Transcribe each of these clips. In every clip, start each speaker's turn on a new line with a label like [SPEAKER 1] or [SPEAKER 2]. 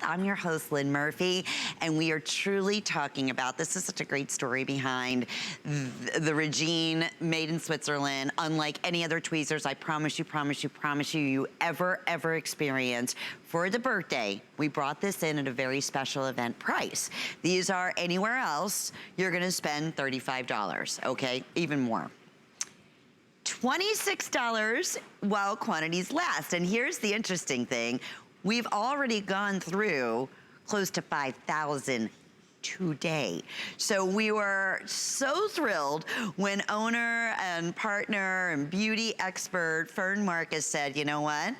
[SPEAKER 1] I'm your host, Lynn Murphy, and we are truly talking about, this is such a great story behind the Regine made in Switzerland, unlike any other tweezers I promise you ever experience. For the birthday, we brought this in at a very special event price. These are anywhere else, you're gonna spend $35, okay? Even more. $26 while quantities last. And here's the interesting thing. We've already gone through close to 5,000 today. So we were so thrilled when owner and partner and beauty expert Fern Marcus said, you know what?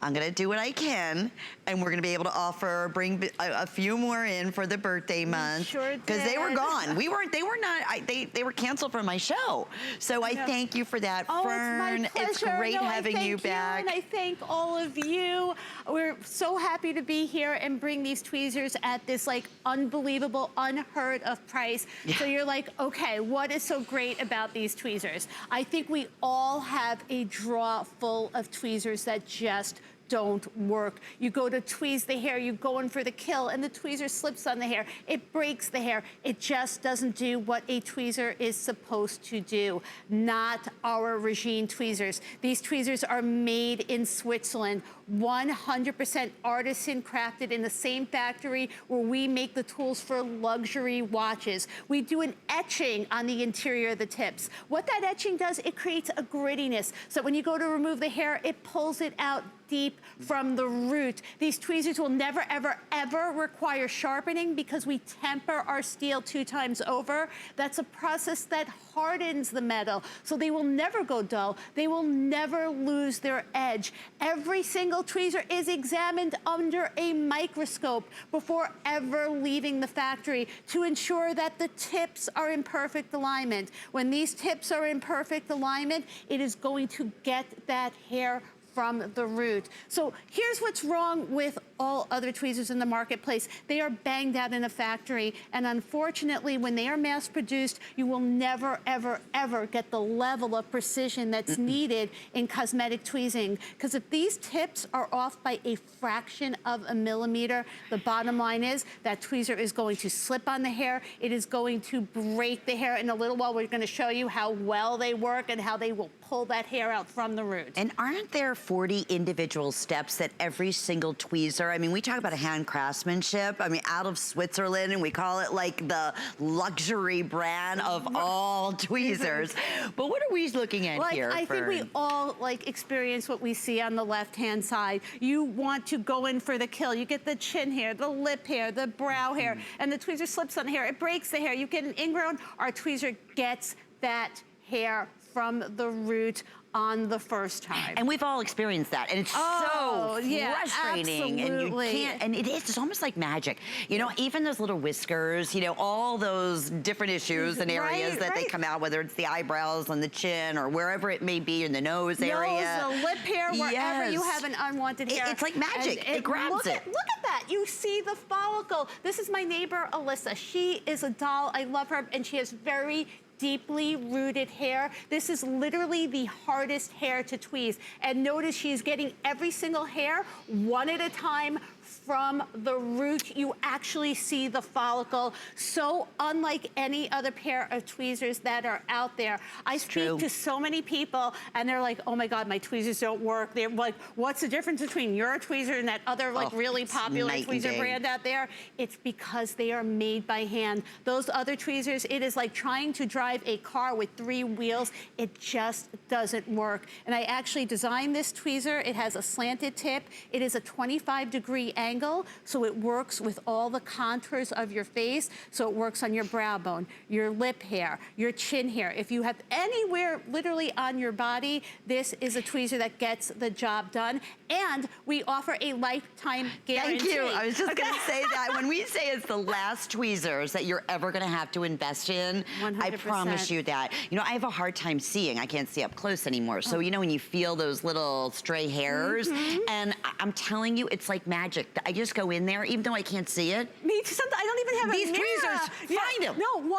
[SPEAKER 1] I'm gonna do what I can, and we're gonna be able to offer, bring a few more in for the birthday month.
[SPEAKER 2] Sure
[SPEAKER 1] because they were gone. They were canceled from my show. So I thank you for that, Fern.
[SPEAKER 2] It's my pleasure.
[SPEAKER 1] It's great having you back.
[SPEAKER 2] And I thank all of you. We're so happy to be here and bring these tweezers at this like unbelievable, unheard of price. Yeah. So you're like, okay, what is so great about these tweezers? I think we all have a drawer full of tweezers that just don't work. You go to tweeze the hair, you go in for the kill, and the tweezer slips on the hair. It breaks the hair. It just doesn't do what a tweezer is supposed to do. Not our Regine tweezers. These tweezers are made in Switzerland, 100% artisan crafted in the same factory where we make the tools for luxury watches. We do an etching on the interior of the tips. What that etching does, it creates a grittiness. So when you go to remove the hair, it pulls it out deep from the root. These tweezers will never, ever require sharpening because we temper our steel 2 times over. That's a process that hardens the metal, so they will never go dull. They will never lose their edge. Every single tweezer is examined under a microscope before ever leaving the factory to ensure that the tips are in perfect alignment. When these tips are in perfect alignment, it is going to get that hair from the root. So here's what's wrong with all other tweezers in the marketplace. They are banged out in a factory, and unfortunately, when they are mass produced, you will never, ever get the level of precision that's needed in cosmetic tweezing. Because if these tips are off by a fraction of a millimeter, the bottom line is that tweezer is going to slip on the hair. It is going to break the hair. In a little while, we're gonna show you how well they work and how they will pull that hair out from the root.
[SPEAKER 1] And aren't there 40 individual steps that every single tweezer, I mean, we talk about a hand craftsmanship, I mean, out of Switzerland, and we call it like the luxury brand of all tweezers. But what are we looking at here,
[SPEAKER 2] I
[SPEAKER 1] Fern?
[SPEAKER 2] think we all experience what we see on the left-hand side. You want to go in for the kill. You get the chin hair, the lip hair, the brow hair, and the tweezer slips on the hair. It breaks the hair. You get an ingrown. Our tweezer gets that hair from the root on the first time.
[SPEAKER 1] And we've all experienced that, and it's so frustrating.
[SPEAKER 2] Absolutely.
[SPEAKER 1] And you can't, and it's almost like magic. You know, even those little whiskers, you know, all those different issues and areas that they come out, whether it's the eyebrows and the chin or wherever it may be in the nose area.
[SPEAKER 2] The lip hair, wherever you have an unwanted hair.
[SPEAKER 1] It's like magic, it grabs it.
[SPEAKER 2] Look at that, you see the follicle. This is my neighbor, Alyssa. She is a doll, I love her, and she has very deeply rooted hair. This is literally the hardest hair to tweeze. And notice she's getting every single hair one at a time from the root. You actually see the follicle. So unlike any other pair of tweezers that are out there. I speak to so many people and they're like, oh my God, my tweezers don't work. They're like, what's the difference between your tweezer and that other really popular tweezer brand out there? It's because they are made by hand. Those other tweezers, it is like trying to drive a car with 3 wheels. It just doesn't work. And I actually designed this tweezer. It has a slanted tip. It is a 25-degree angle, so it works with all the contours of your face. So it works on your brow bone, your lip hair, your chin hair. If you have anywhere literally on your body, this is a tweezer that gets the job done. And we offer a lifetime guarantee.
[SPEAKER 1] Thank you. I was just going to say that. When we say it's the last tweezers that you're ever going to have to invest in, 100%. I promise you that. You know, I have a hard time seeing. I can't see up close anymore. So, you know, when you feel those little stray hairs, and I'm telling you, it's like magic. I just go in there, even though I can't see it.
[SPEAKER 2] Me too. Sometimes I don't even have
[SPEAKER 1] these
[SPEAKER 2] a mirror.
[SPEAKER 1] tweezers, find them.
[SPEAKER 2] No, 100%.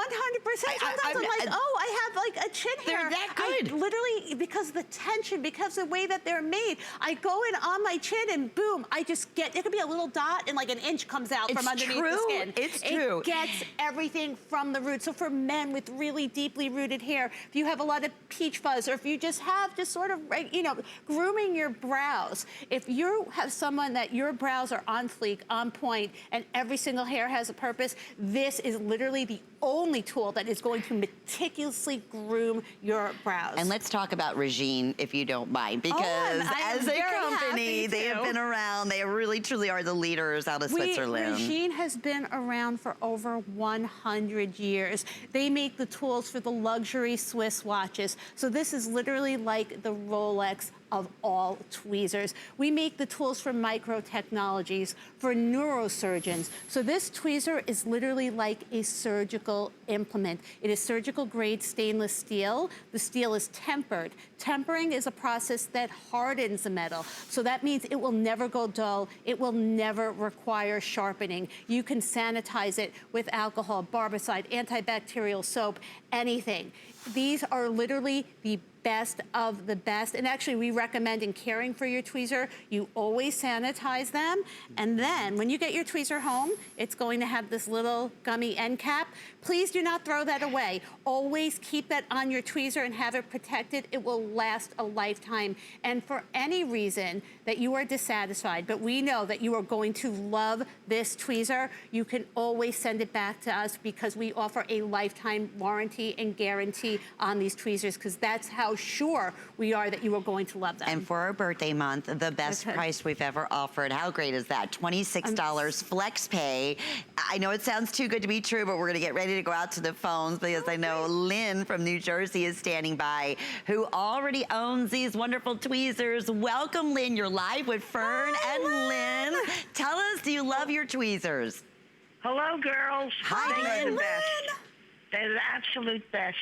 [SPEAKER 2] Sometimes I'm like, oh, I have like a chin hair.
[SPEAKER 1] They're that good.
[SPEAKER 2] Literally, because the tension, because the way that they're made, I go in on my chin and boom, I just get, it could be a little dot and like an inch comes out from underneath the skin.
[SPEAKER 1] It's true.
[SPEAKER 2] It gets everything from the root. So for men with really deeply rooted hair, if you have a lot of peach fuzz, or if you just have just sort of, you know, grooming your brows, if you have someone that your brows are on fleek, on point, and every single hair has a purpose, this is literally the only tool that is going to meticulously groom your brows.
[SPEAKER 1] And let's talk about Regine, if you don't mind, because as a company, they have been around. They really, truly are the leaders out of Switzerland.
[SPEAKER 2] Regine has been around for over 100 years. They make the tools for the luxury Swiss watches. So this is literally like the Rolex of all tweezers. We make the tools for micro technologies, for neurosurgeons. So this tweezer is literally like a surgical implement. It is surgical grade stainless steel. The steel is tempered. Tempering is a process that hardens the metal. So that means it will never go dull. It will never require sharpening. You can sanitize it with alcohol, barbicide, antibacterial soap, anything. These are literally the best of the best. And actually, we recommend in caring for your tweezer, you always sanitize them. And then when you get your tweezer home, it's going to have this little gummy end cap. Please do not throw that away. Always keep that on your tweezer and have it protected. It will last a lifetime. And for any reason that you are dissatisfied, but we know that you are going to love this tweezer, you can always send it back to us because we offer a lifetime warranty and guarantee on these tweezers, because that's how sure we are that you are going to love them.
[SPEAKER 1] And for our birthday month, the best price we've ever offered. How great is that? $26 flex pay. I know it sounds too good to be true, but we're gonna get ready to go out to the phones because I know Lynn from New Jersey is standing by, who already owns these wonderful tweezers. Welcome, Lynn. You're live with Fern and Lynn. Tell us, do you love your tweezers?
[SPEAKER 3] Hello, girls.
[SPEAKER 1] Hi,
[SPEAKER 3] They're
[SPEAKER 1] Lynn.
[SPEAKER 3] the best. They're the absolute best.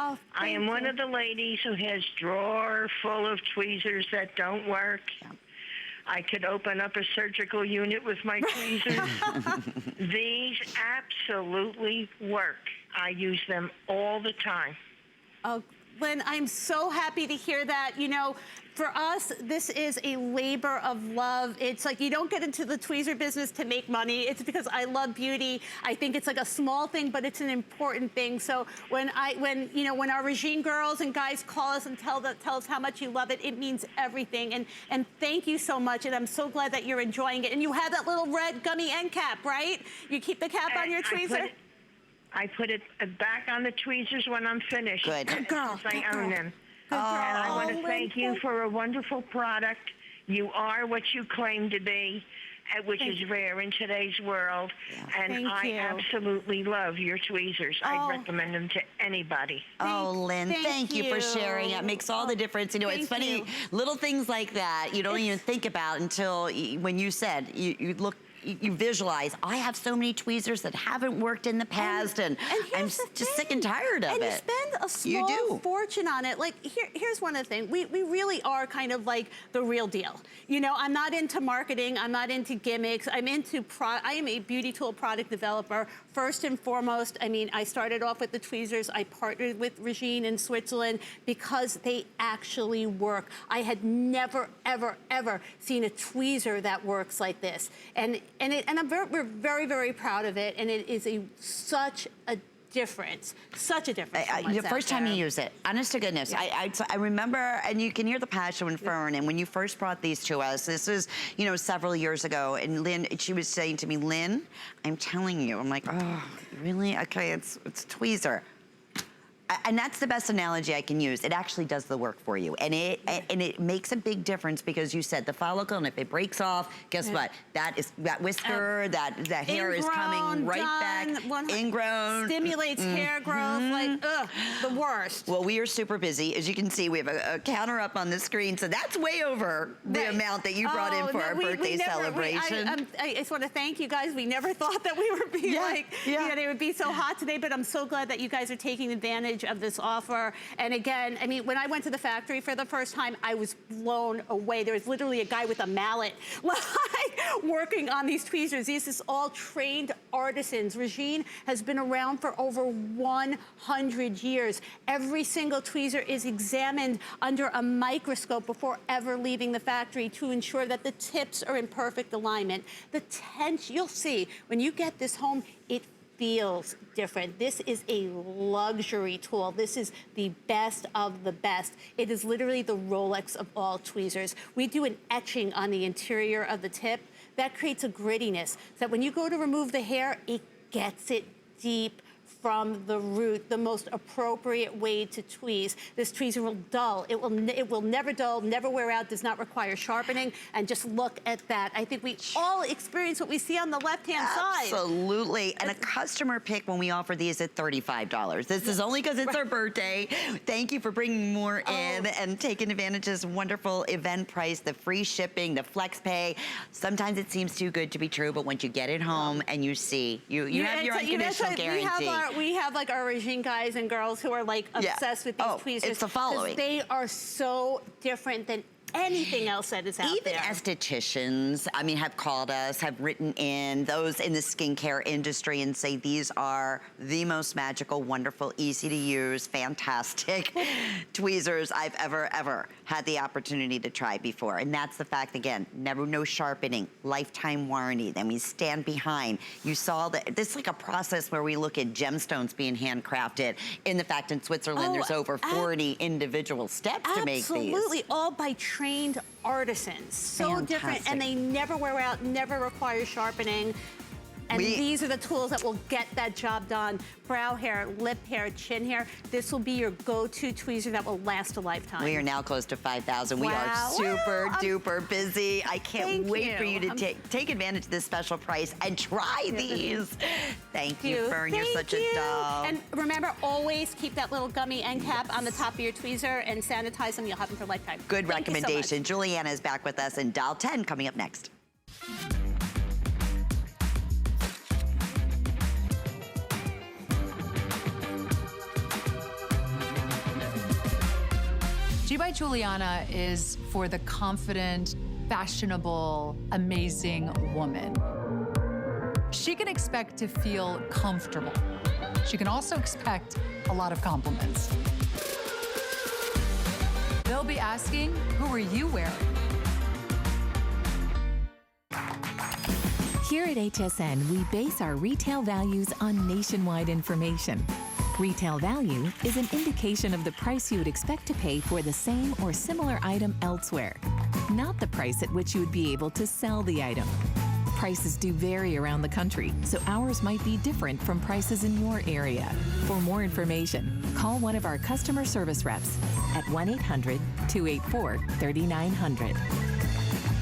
[SPEAKER 2] Oh,
[SPEAKER 3] I am one of the ladies who has drawer full of tweezers that don't work.
[SPEAKER 1] Yeah.
[SPEAKER 3] I could open up a surgical unit with my tweezers. These absolutely work. I use them all the time.
[SPEAKER 2] Oh, Lynn, I'm so happy to hear that. You know, for us, this is a labor of love. It's like you don't get into the tweezer business to make money. It's because I love beauty. I think it's like a small thing, but it's an important thing. So when our Regine girls and guys call us and tell us how much you love it, it means everything. And thank you so much. And I'm so glad that you're enjoying it. And you have that little red gummy end cap, right? You keep the cap on your tweezer.
[SPEAKER 3] I put it back on the tweezers when I'm finished.
[SPEAKER 1] Good.
[SPEAKER 2] Good girl.
[SPEAKER 3] I own them.
[SPEAKER 2] Good girl.
[SPEAKER 3] And I want to
[SPEAKER 2] Lynn,
[SPEAKER 3] thank you for a wonderful product. You are what you claim to be, which is rare in today's world. Yeah. And I absolutely love your tweezers. I recommend them to anybody.
[SPEAKER 1] Oh, Lynn, thank you for sharing. It makes all the difference. You know, it's funny, little things like that you don't even think about until when you said, you look, you visualize, I have so many tweezers that haven't worked in the past, and I'm just sick and tired of it.
[SPEAKER 2] And you spend a small fortune on it. Like, here's one of the things. We really are kind of like the real deal. You know, I'm not into marketing. I'm not into gimmicks. I am a beauty tool product developer. First and foremost, I mean, I started off with the tweezers. I partnered with Regine in Switzerland because they actually work. I had never, ever, ever seen a tweezer that works like this. And we're very, very proud of it. And it is such a difference.
[SPEAKER 1] The first time you use it, honest to goodness, I remember, and you can hear the passion in Fern, and when you first brought these to us, this was, you know, several years ago, and Lynn, she was saying to me, Lynn, I'm telling you, I'm like, oh, really? Okay, it's a tweezer. And that's the best analogy I can use. It actually does the work for you. And it makes a big difference because you said the follicle, and if it breaks off, guess what? That whisker, that hair is coming right back. Ingrown.
[SPEAKER 2] Stimulates hair growth, like, the worst.
[SPEAKER 1] Well, we are super busy. As you can see, we have a counter up on the screen. So that's way over the amount that you brought in for our birthday celebration.
[SPEAKER 2] I just want to thank you guys. We never thought that we would be you know, they would be so hot today, but I'm so glad that you guys are taking advantage advantage of this offer. And again, I mean, when I went to the factory for the first time, I was blown away. There was literally a guy with a mallet like working on these tweezers. This is all trained artisans. Regine has been around for over 100 years. Every single tweezer is examined under a microscope before ever leaving the factory to ensure that the tips are in perfect alignment. The tension, you'll see, when you get this home, it feels different. This is a luxury tool. This is the best of the best. It is literally the Rolex of all tweezers. We do an etching on the interior of the tip. That creates a grittiness so that when you go to remove the hair, it gets it deep from the root, the most appropriate way to tweeze. This tweezer will dull. It will never dull, never wear out, does not require sharpening. And just look at that. I think we all experience what we see on the left-hand side.
[SPEAKER 1] Absolutely. And a customer pick when we offer these at $35. This is only because it's our birthday. Thank you for bringing more in and taking advantage of this wonderful event price, the free shipping, the flex pay. Sometimes it seems too good to be true, but once you get it home and you see, you have your unconditional guarantee.
[SPEAKER 2] We have like our Regine guys and girls who are like obsessed with these tweezers.
[SPEAKER 1] It's the following.
[SPEAKER 2] They are so different than anything else that is out there.
[SPEAKER 1] Even estheticians, I mean, have called us, have written in, those in the skincare industry, and say these are the most magical, wonderful, easy to use, fantastic tweezers I've ever had the opportunity to try before. And that's the fact, again, no sharpening, lifetime warranty. Then we stand behind. You saw that this is like a process where we look at gemstones being handcrafted. In the fact, in Switzerland, there's over 40 individual steps to make these.
[SPEAKER 2] Absolutely, all by trained artisans. So different, and they never wear out, never require sharpening. And these are the tools that will get that job done. Brow hair, lip hair, chin hair. This will be your go-to tweezer that will last a lifetime. We
[SPEAKER 1] are now close to 5,000. We are super duper busy. I can't wait for you to take advantage of this special price and try these. Thank you, Fern. You're such a doll.
[SPEAKER 2] And remember, always keep that little gummy end cap on the top of your tweezer and sanitize them. You'll have them for a lifetime.
[SPEAKER 1] Good recommendation. Juliana is back with us in Dial 10 coming up next.
[SPEAKER 4] G by Juliana is for the confident, fashionable, amazing woman. She can expect to feel comfortable. She can also expect a lot of compliments. They'll be asking, who are you wearing?
[SPEAKER 5] Here at HSN, we base our retail values on nationwide information. Retail value is an indication of the price you would expect to pay for the same or similar item elsewhere, not the price at which you would be able to sell the item. Prices do vary around the country, so ours might be different from prices in your area. For more information, call one of our customer service reps at 1-800-284-3900.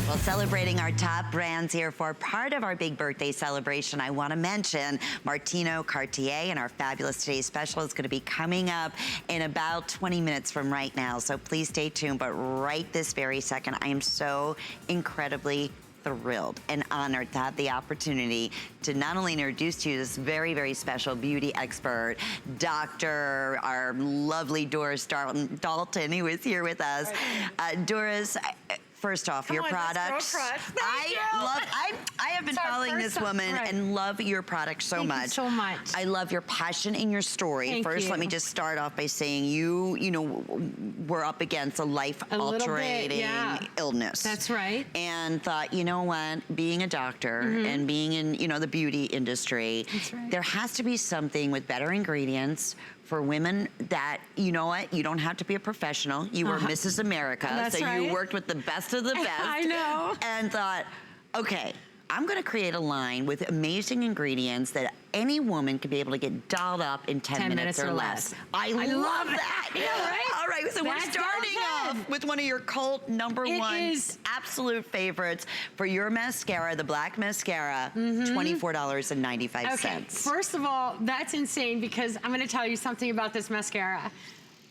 [SPEAKER 1] Well, celebrating our top brands here for part of our big birthday celebration, I want to mention Martino, Cartier, and our fabulous Today's Special is going to be coming up in about 20 minutes from right now. So please stay tuned. But right this very second, I am so incredibly thrilled and honored to have the opportunity to not only introduce to you this very, very special beauty expert, Dr. our lovely Doris Dalton, who is here with us. Doris, first off, your products. I have been following this woman and love your product so much.
[SPEAKER 6] Thank you so much.
[SPEAKER 1] I love your passion and your story. First, let me just start off by saying you were up against a life-altering illness.
[SPEAKER 6] That's right.
[SPEAKER 1] And thought, you know what, being a doctor and being in, the beauty industry, there has to be something with better ingredients for women that, you know what, you don't have to be a professional. You were Mrs. America, you worked with the best of the best.
[SPEAKER 6] I know.
[SPEAKER 1] And thought, okay, I'm gonna create a line with amazing ingredients that any woman could be able to get dolled up in 10 minutes or less. I love that.
[SPEAKER 6] Yeah, right?
[SPEAKER 1] All right, so we're starting off with one of your cult #1 absolute favorites for your mascara, the black mascara, $24.95.
[SPEAKER 6] Okay, first of all, that's insane because I'm gonna tell you something about this mascara.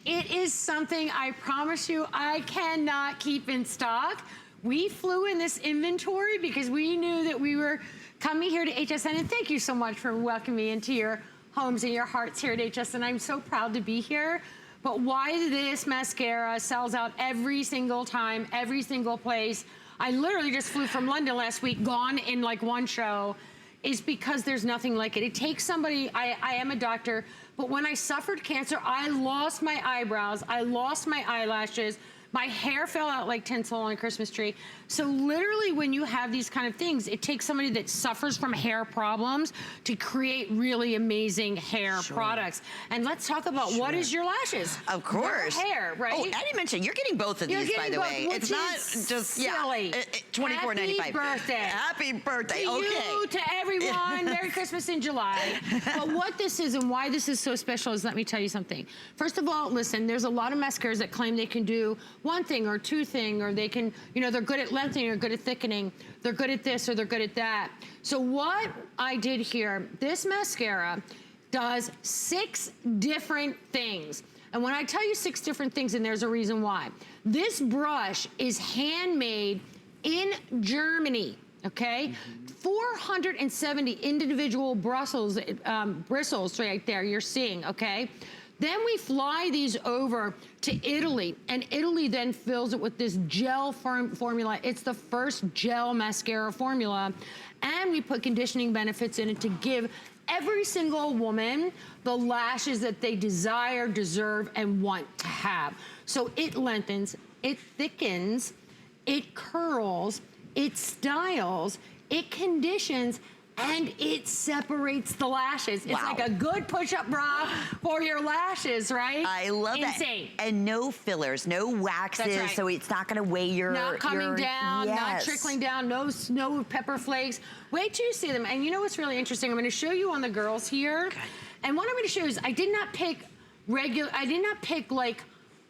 [SPEAKER 6] It is something I promise you I cannot keep in stock. We flew in this inventory because we knew that we were coming here to HSN, and thank you so much for welcoming me into your homes and your hearts here at HSN. I'm so proud to be here. But why this mascara sells out every single time, every single place. I literally just flew from London last week, gone in like one show, is because there's nothing like it. It takes somebody, I am a doctor, but when I suffered cancer, I lost my eyebrows, I lost my eyelashes, my hair fell out like tinsel on a Christmas tree. So literally when you have these kind of things, it takes somebody that suffers from hair problems to create really amazing hair products. And let's talk about what is your lashes.
[SPEAKER 1] Of course.
[SPEAKER 6] Your hair, right?
[SPEAKER 1] Oh, I didn't mention, you're getting both of these, by the way. It's not just,
[SPEAKER 6] silly.
[SPEAKER 1] $24.95.
[SPEAKER 6] Happy birthday.
[SPEAKER 1] Happy birthday,
[SPEAKER 6] to you, to everyone, Merry Christmas in July. But what this is and why this is so special is, let me tell you something. First of all, listen, there's a lot of mascaras that claim they can do one thing or two thing, or they can, you know, they're good at lengthening or good at thickening, they're good at this or they're good at that. So what I did here, this mascara does 6 different things. And when I tell you 6 different things, and there's a reason why. This brush is handmade in Germany, okay? 470 individual bristles right there you're seeing, okay? Then we fly these over to Italy, and Italy then fills it with this gel formula. It's the first gel mascara formula, and we put conditioning benefits in it to give every single woman the lashes that they desire, deserve, and want to have. So it lengthens, it thickens, it curls, it styles, it conditions, and it separates the lashes. It's like a good push-up bra for your lashes, right?
[SPEAKER 1] I love that.
[SPEAKER 6] Insane.
[SPEAKER 1] And no fillers, no waxes, so it's not gonna weigh your...
[SPEAKER 6] Not coming down, not trickling down, no pepper flakes. Wait till you see them. And you know what's really interesting? I'm gonna show you on the girls here. Okay. And what I'm gonna show you is I did not pick like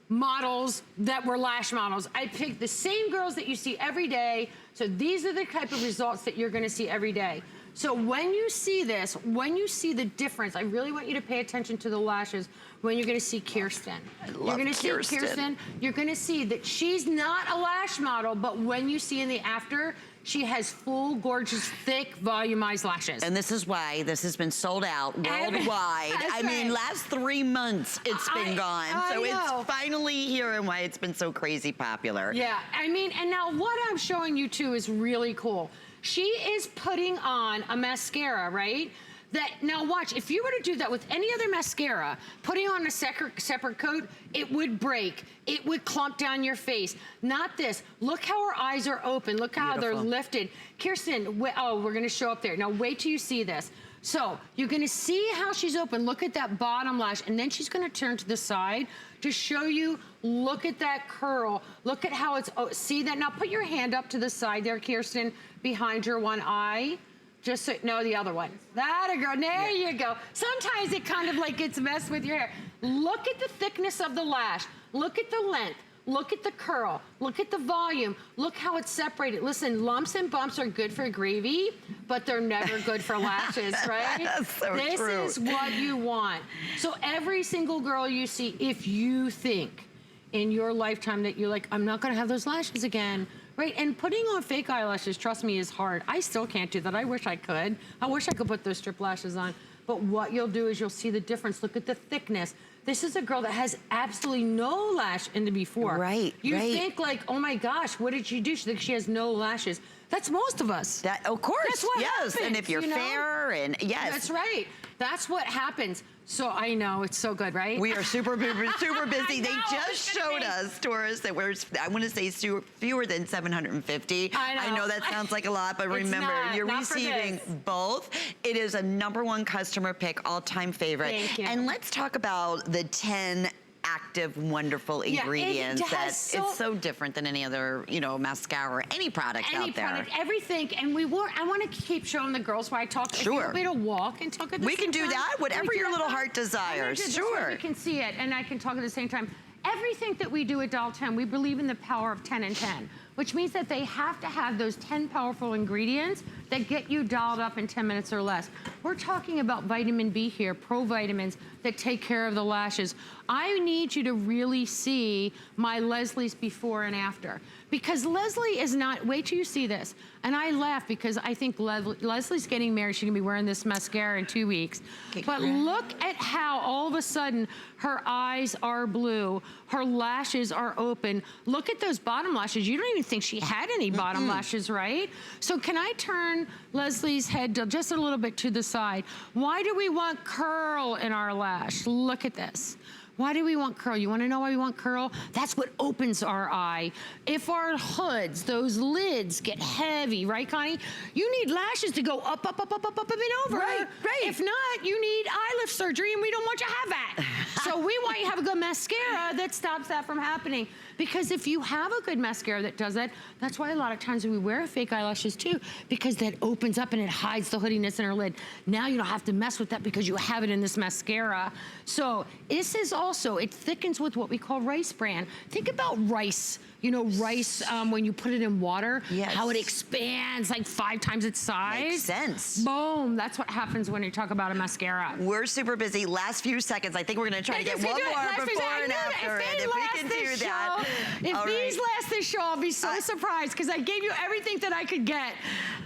[SPEAKER 6] models that were lash models. I picked the same girls that you see every day. So these are the type of results that you're gonna see every day. So when you see this, when you see the difference, I really want you to pay attention to the lashes when you're gonna see Kirsten. You're gonna see Kirsten, you're gonna see that she's not a lash model, but when you see in the after, she has full, gorgeous, thick, volumized lashes.
[SPEAKER 1] And this is why this has been sold out worldwide. I mean, last 3 months it's been gone. So it's finally here, and why it's been so crazy popular.
[SPEAKER 6] Yeah, I mean, and now what I'm showing you too is really cool. She is putting on a mascara, right? That, now watch, if you were to do that with any other mascara, putting on a separate coat, it would break. It would clump down your face. Not this. Look how her eyes are open. Look how they're lifted. Kirsten, oh, we're gonna show up there. Now wait till you see this. So you're gonna see how she's open. Look at that bottom lash, and then she's gonna turn to the side to show you, look at that curl. Look at how it's, oh, see that? Now put your hand up to the side there, Kirsten, behind your one eye. Just so, no, the other one. That a girl, there you go. Sometimes it kind of like gets messed with your hair. Look at the thickness of the lash. Look at the length. Look at the curl. Look at the volume. Look how it's separated. Listen, lumps and bumps are good for gravy, but they're never good for lashes, right?
[SPEAKER 1] That's so true.
[SPEAKER 6] This is what you want. So every single girl you see, if you think in your lifetime that you're like, I'm not gonna have those lashes again, right? And putting on fake eyelashes, trust me, is hard. I still can't do that. I wish I could. I wish I could put those strip lashes on. But what you'll do is you'll see the difference. Look at the thickness. This is a girl that has absolutely no lash in the before.
[SPEAKER 1] Right,
[SPEAKER 6] You think like, oh my gosh, what did she do? She thinks she has no lashes. That's most of us.
[SPEAKER 1] That, of course,
[SPEAKER 6] that's what happens,
[SPEAKER 1] and if you're fair, and
[SPEAKER 6] That's right. That's what happens. So I know, it's so good, right?
[SPEAKER 1] We are super busy. They just showed us tourists that we're, I want to say fewer than 750. I know that sounds like a lot, but remember, you're receiving both. It is a #1 customer pick, all-time favorite.
[SPEAKER 6] Thank you.
[SPEAKER 1] And let's talk about the 10 active, wonderful ingredients it's so different than any other, you know, mascara or any product out there.
[SPEAKER 6] Product, everything. And I want to keep showing the girls why I talk. Sure. If you want me to walk and talk at the same time.
[SPEAKER 1] We can do that, whatever your little heart desires. Sure.
[SPEAKER 6] We can see it, and I can talk at the same time. Everything that we do at Doll 10, we believe in the power of 10 and 10. which means that they have to have those 10 powerful ingredients that get you dialed up in 10 minutes or less. We're talking about vitamin B here, provitamins that take care of the lashes. I need you to really see my Leslie's before and after. Because Leslie is not, wait till you see this. And I laugh because I think Leslie's getting married. She's gonna be wearing this mascara in 2 weeks. But look at how all of a sudden her eyes are blue, her lashes are open. Look at those bottom lashes. You don't even think she had any bottom lashes, right? So can I turn Leslie's head just a little bit to the side? Why do we want curl in our lash? Look at this. Why do we want curl? You wanna know why we want curl? That's what opens our eye. If our hoods, those lids get heavy, right, Connie? You need lashes to go up, up, up, up, up, up, and over.
[SPEAKER 1] Right.
[SPEAKER 6] If not, you need eye lift surgery, and we don't want you to have that. So we want you to have a good mascara that stops that from happening. Because if you have a good mascara that does that, that's why a lot of times we wear fake eyelashes too, because that opens up and it hides the hoodiness in our lid. Now you don't have to mess with that because you have it in this mascara. So this is also, it thickens with what we call rice bran. Think about rice. You know, rice, when you put it in water, how it expands like 5 times its size.
[SPEAKER 1] Makes sense.
[SPEAKER 6] Boom, that's what happens when you talk about a mascara.
[SPEAKER 1] We're super busy. Last few seconds, I think we're gonna try to get one more before and after. And if we can do that.
[SPEAKER 6] If these last this show, I'll be so surprised because I gave you everything that I could get.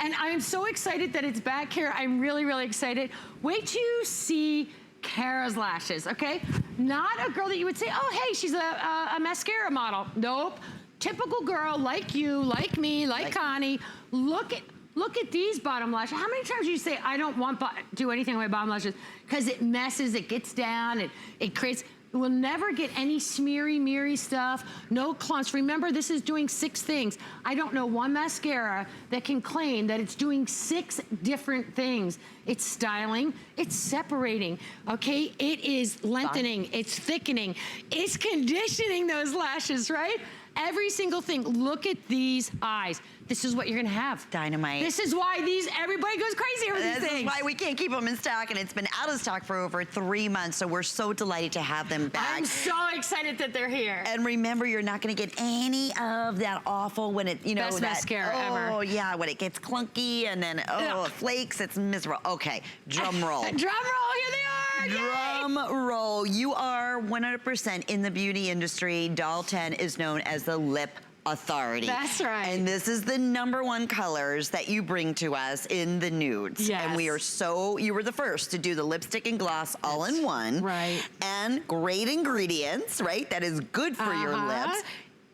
[SPEAKER 6] And I am so excited that it's back here. I'm really, really excited. Wait till you see Kara's lashes, okay? Not a girl that you would say, oh, hey, she's a mascara model. Nope. Typical girl like you, like me, like Connie. Look at these bottom lashes. How many times do you say, I don't want do anything with my bottom lashes? Because it messes, it gets down, it creates, we'll never get any smeary, meary stuff, no clumps. Remember, this is doing 6 things. I don't know one mascara that can claim that it's doing 6 different things. It's styling, it's separating, okay? It is lengthening, it's thickening, it's conditioning those lashes, right? Every single thing. Look at these eyes. This is what you're gonna have.
[SPEAKER 1] Dynamite.
[SPEAKER 6] This is why everybody goes crazy over these things.
[SPEAKER 1] This is why we can't keep them in stock, and it's been out of stock for over 3 months, so we're so delighted to have them back.
[SPEAKER 6] I'm so excited that they're here.
[SPEAKER 1] And remember, you're not gonna get any of that awful when it, you know,
[SPEAKER 6] best mascara ever.
[SPEAKER 1] Oh yeah, when it gets clunky and then, it flakes, it's miserable. Okay, drum roll.
[SPEAKER 6] Drum roll, here they are.
[SPEAKER 1] Drum roll. You are 100% in the beauty industry. Doll 10 is known as the lip authority.
[SPEAKER 6] That's right.
[SPEAKER 1] And this is the #1 colors that you bring to us in the nudes.
[SPEAKER 6] Yes.
[SPEAKER 1] And we are you were the first to do the lipstick and gloss all in one.
[SPEAKER 6] Right.
[SPEAKER 1] And great ingredients, right? That is good for your lips.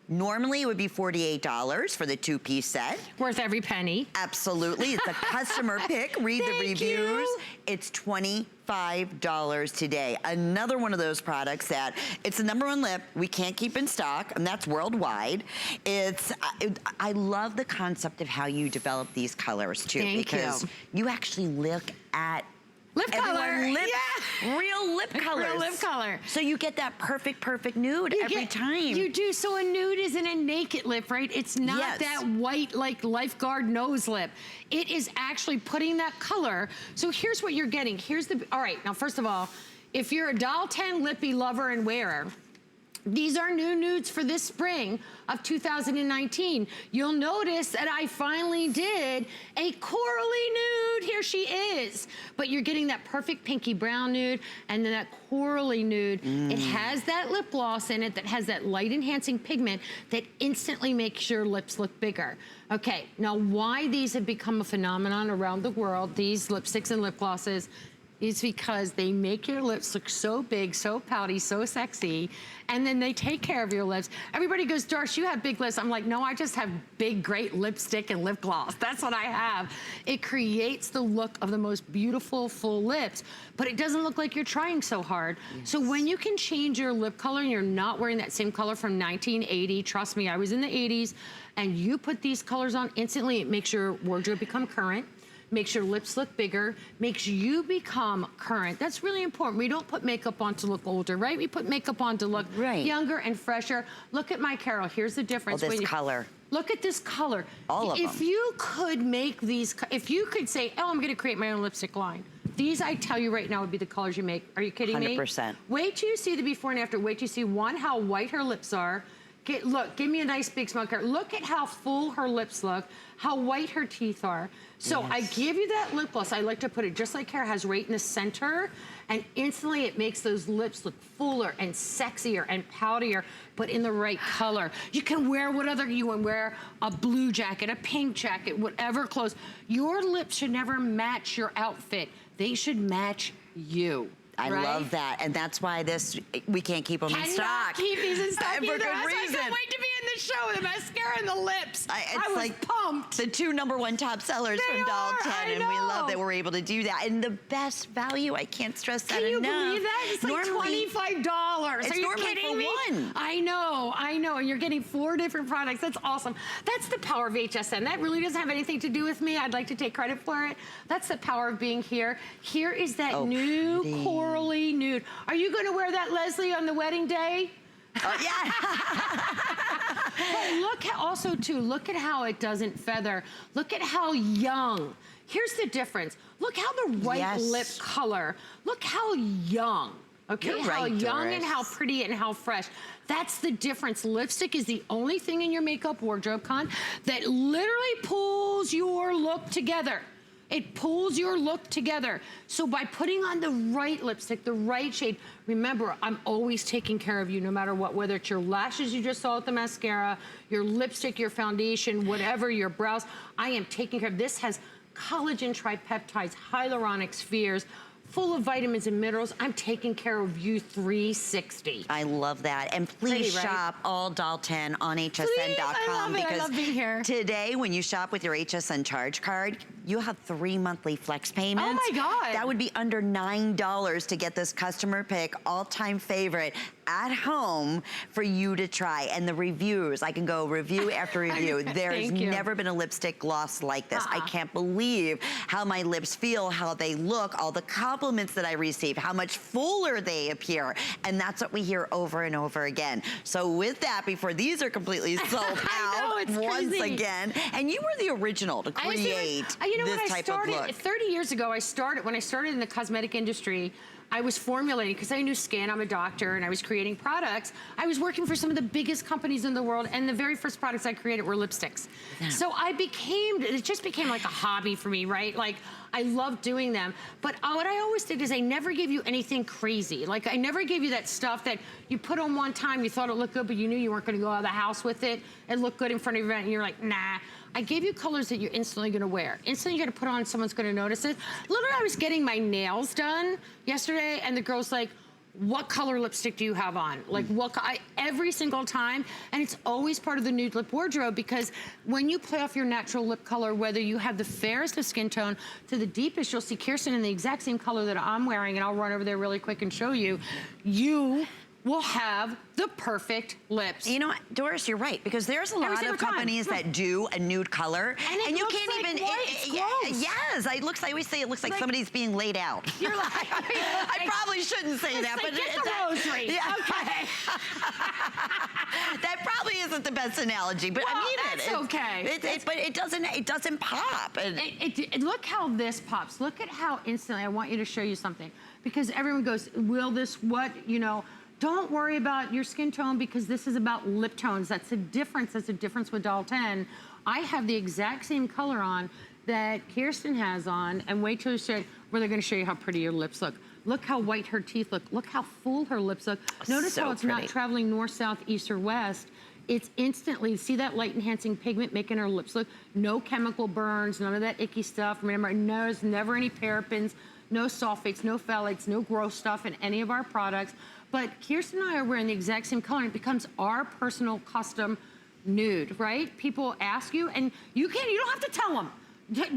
[SPEAKER 1] Normally it would be $48 for the 2-piece set.
[SPEAKER 6] Worth every penny.
[SPEAKER 1] Absolutely, it's a customer pick. Read the reviews. It's $25 today. Another one of those products that it's the #1 lip we can't keep in stock, and that's worldwide. I love the concept of how you develop these colors too, because you actually look at
[SPEAKER 6] lip color,
[SPEAKER 1] real lip colors.
[SPEAKER 6] Real lip color.
[SPEAKER 1] So you get that perfect nude every time.
[SPEAKER 6] You do, so a nude isn't a naked lip, right? It's not that white, like lifeguard nose lip. It is actually putting that color. So here's what you're getting. All right, now first of all, if you're a Doll 10 lippy lover and wearer, these are new nudes for this spring of 2019. You'll notice that I finally did a corally nude. Here she is. But you're getting that perfect pinky brown nude and then that corally nude. It has that lip gloss in it that has that light enhancing pigment that instantly makes your lips look bigger. Okay, now why these have become a phenomenon around the world, these lipsticks and lip glosses, is because they make your lips look so big, so pouty, so sexy, and then they take care of your lips. Everybody goes, Darsh, you have big lips. I'm like, no, I just have big, great lipstick and lip gloss. That's what I have. It creates the look of the most beautiful, full lips, but it doesn't look like you're trying so hard. So when you can change your lip color and you're not wearing that same color from 1980, trust me, I was in the 80s, and you put these colors on instantly, it makes your wardrobe become current, makes your lips look bigger, makes you become current. That's really important. We don't put makeup on to look older, right? We put makeup on to look younger and fresher. Look at my Carol. Here's the difference.
[SPEAKER 1] Oh, this color.
[SPEAKER 6] Look at this color.
[SPEAKER 1] All of them.
[SPEAKER 6] If you could make these, if you could say, oh, I'm gonna create my own lipstick line, these, I tell you right now, would be the colors you make. Are you kidding me?
[SPEAKER 1] 100%.
[SPEAKER 6] Wait till you see the before and after. Wait till you see, one, how white her lips are. Look, give me a nice big smile. Look at how full her lips look, how white her teeth are. So I give you that lip gloss. I like to put it just like hair has right in the center, and instantly it makes those lips look fuller and sexier and poutier, but in the right color. You can wear whatever you want. Wear a blue jacket, a pink jacket, whatever clothes. Your lips should never match your outfit. They should match you.
[SPEAKER 1] I love that, and that's why we can't keep them in stock.
[SPEAKER 6] Cannot keep these in stock either.
[SPEAKER 1] For good reason.
[SPEAKER 6] I can't wait to be in the show with the mascara and the lips. I was like pumped.
[SPEAKER 1] The 2 #1 top sellers from Doll 10, and we love that we're able to do that. And the best value, I can't stress that enough.
[SPEAKER 6] Can you believe that? It's like $25.
[SPEAKER 1] It's
[SPEAKER 6] Are you
[SPEAKER 1] normally
[SPEAKER 6] kidding me?
[SPEAKER 1] for one.
[SPEAKER 6] I know. And you're getting 4 different products. That's awesome. That's the power of HSN. That really doesn't have anything to do with me. I'd like to take credit for it. That's the power of being here. Here is that new corally nude. Are you going to wear that, Leslie, on the wedding day?
[SPEAKER 1] Yeah.
[SPEAKER 6] But look look at how it doesn't feather. Look at how young. Here's the difference. Look how the white lip color. Look how young. Okay, how young and how pretty and how fresh. That's the difference. Lipstick is the only thing in your makeup wardrobe, Con, that literally pulls your look together. It pulls your look together. So by putting on the right lipstick, the right shade, remember, I'm always taking care of you no matter what, whether it's your lashes you just saw with the mascara, your lipstick, your foundation, whatever, your brows, I am taking care of. This has collagen tripeptides, hyaluronic spheres, full of vitamins and minerals. I'm taking care of you 360.
[SPEAKER 1] I love that. And please shop all Doll 10 on hsn.com
[SPEAKER 6] because I love being here.
[SPEAKER 1] Today, when you shop with your HSN charge card, you have 3 monthly flex payments.
[SPEAKER 6] Oh my God.
[SPEAKER 1] That would be under $9 to get this customer pick, all-time favorite, at home for you to try. And the reviews, I can go review after review. There's never been a lipstick gloss like this. I can't believe how my lips feel, how they look, all the compliments that I receive, how much fuller they appear. And that's what we hear over and over again. So with that, before these are completely sold out once again, and you were the original to create this type of look.
[SPEAKER 6] 30 years ago, when I started in the cosmetic industry, I was formulating, because I knew skin, I'm a doctor, and I was creating products. I was working for some of the biggest companies in the world, and the very first products I created were lipsticks. So it just became like a hobby for me, right? Like, I loved doing them. But what I always did is I never gave you anything crazy. Like, I never gave you that stuff that you put on one time, you thought it looked good, but you knew you weren't gonna go out of the house with it. It looked good in front of your event, and you're like, nah. I gave you colors that you're instantly gonna wear. Instantly you're gonna put on, someone's gonna notice it. Literally, I was getting my nails done yesterday, and the girl's like, what color lipstick do you have on? Like, every single time, and it's always part of the nude lip wardrobe, because when you play off your natural lip color, whether you have the fairest of skin tone to the deepest, you'll see Kirsten in the exact same color that I'm wearing, and I'll run over there really quick and show you. You will have the perfect lips.
[SPEAKER 1] You know what, Doris, you're right, because there's a lot of companies that do a nude color, and you can't even. Yes, I always say it looks like somebody's being laid out.
[SPEAKER 6] You're like,
[SPEAKER 1] I probably shouldn't say that, but
[SPEAKER 6] get the rosary.
[SPEAKER 1] Yeah.
[SPEAKER 6] Okay.
[SPEAKER 1] That probably isn't the best analogy, but I mean
[SPEAKER 6] that's okay.
[SPEAKER 1] But it doesn't pop.
[SPEAKER 6] Look how this pops. Look at how instantly. I want you to show you something, because everyone goes, will this don't worry about your skin tone, because this is about lip tones. That's a difference. That's a difference with Doll 10. I have the exact same color on that Kirsten has on, and wait till they're going to show you how pretty your lips look. Look how white her teeth look. Look how full her lips look. Notice how it's not traveling north, south, east, or west. It's instantly, see that light enhancing pigment making her lips look, no chemical burns, none of that icky stuff. Remember, there's never any parabens, no sulfates, no phthalates, no gross stuff in any of our products. But Kirsten and I are wearing the exact same color, and it becomes our personal custom nude, right? People ask you, and you don't have to tell them.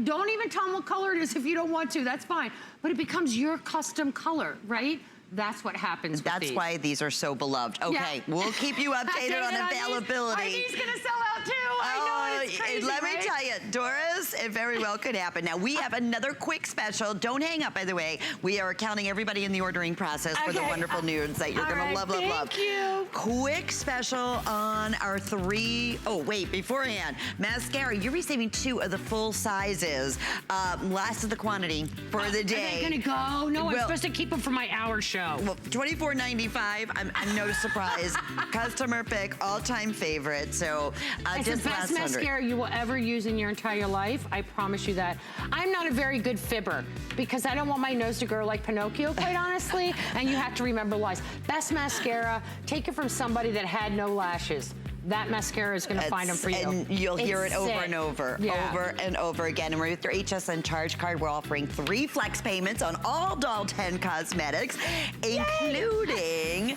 [SPEAKER 6] Don't even tell them what color it is if you don't want to, that's fine. But it becomes your custom color, right? That's what happens with these.
[SPEAKER 1] Why these are so beloved. Okay, we'll keep you updated on availability.
[SPEAKER 6] Are these gonna sell out too? I know,
[SPEAKER 2] It's crazy,
[SPEAKER 1] let me
[SPEAKER 2] right?
[SPEAKER 1] tell you, Doris, it very well could happen. Now, we have another quick special. Don't hang up, by the way. We are counting everybody in the ordering process for the wonderful news that you're going to love, love, love.
[SPEAKER 2] Thank you.
[SPEAKER 1] Quick special on our beforehand, mascara. You're receiving 2 of the full sizes. Last of the quantity for the day.
[SPEAKER 6] Are they gonna go? No, I'm supposed to keep them for my hour show.
[SPEAKER 1] Well, $24.95. I'm no surprise. Customer pick, all-time favorite. So
[SPEAKER 6] It's
[SPEAKER 1] just
[SPEAKER 6] the best
[SPEAKER 1] last 100.
[SPEAKER 6] mascara you will ever use in your entire life. I promise you that. I'm not a very good fibber because I don't want my nose to grow like Pinocchio, quite honestly. And you have to remember lies. Best mascara, take it from somebody that had no lashes. That mascara is going to find them for you.
[SPEAKER 1] And you'll hear it over and over, over and over again. And with your HSN charge card, we're offering 3 flex payments on all Doll 10 cosmetics, including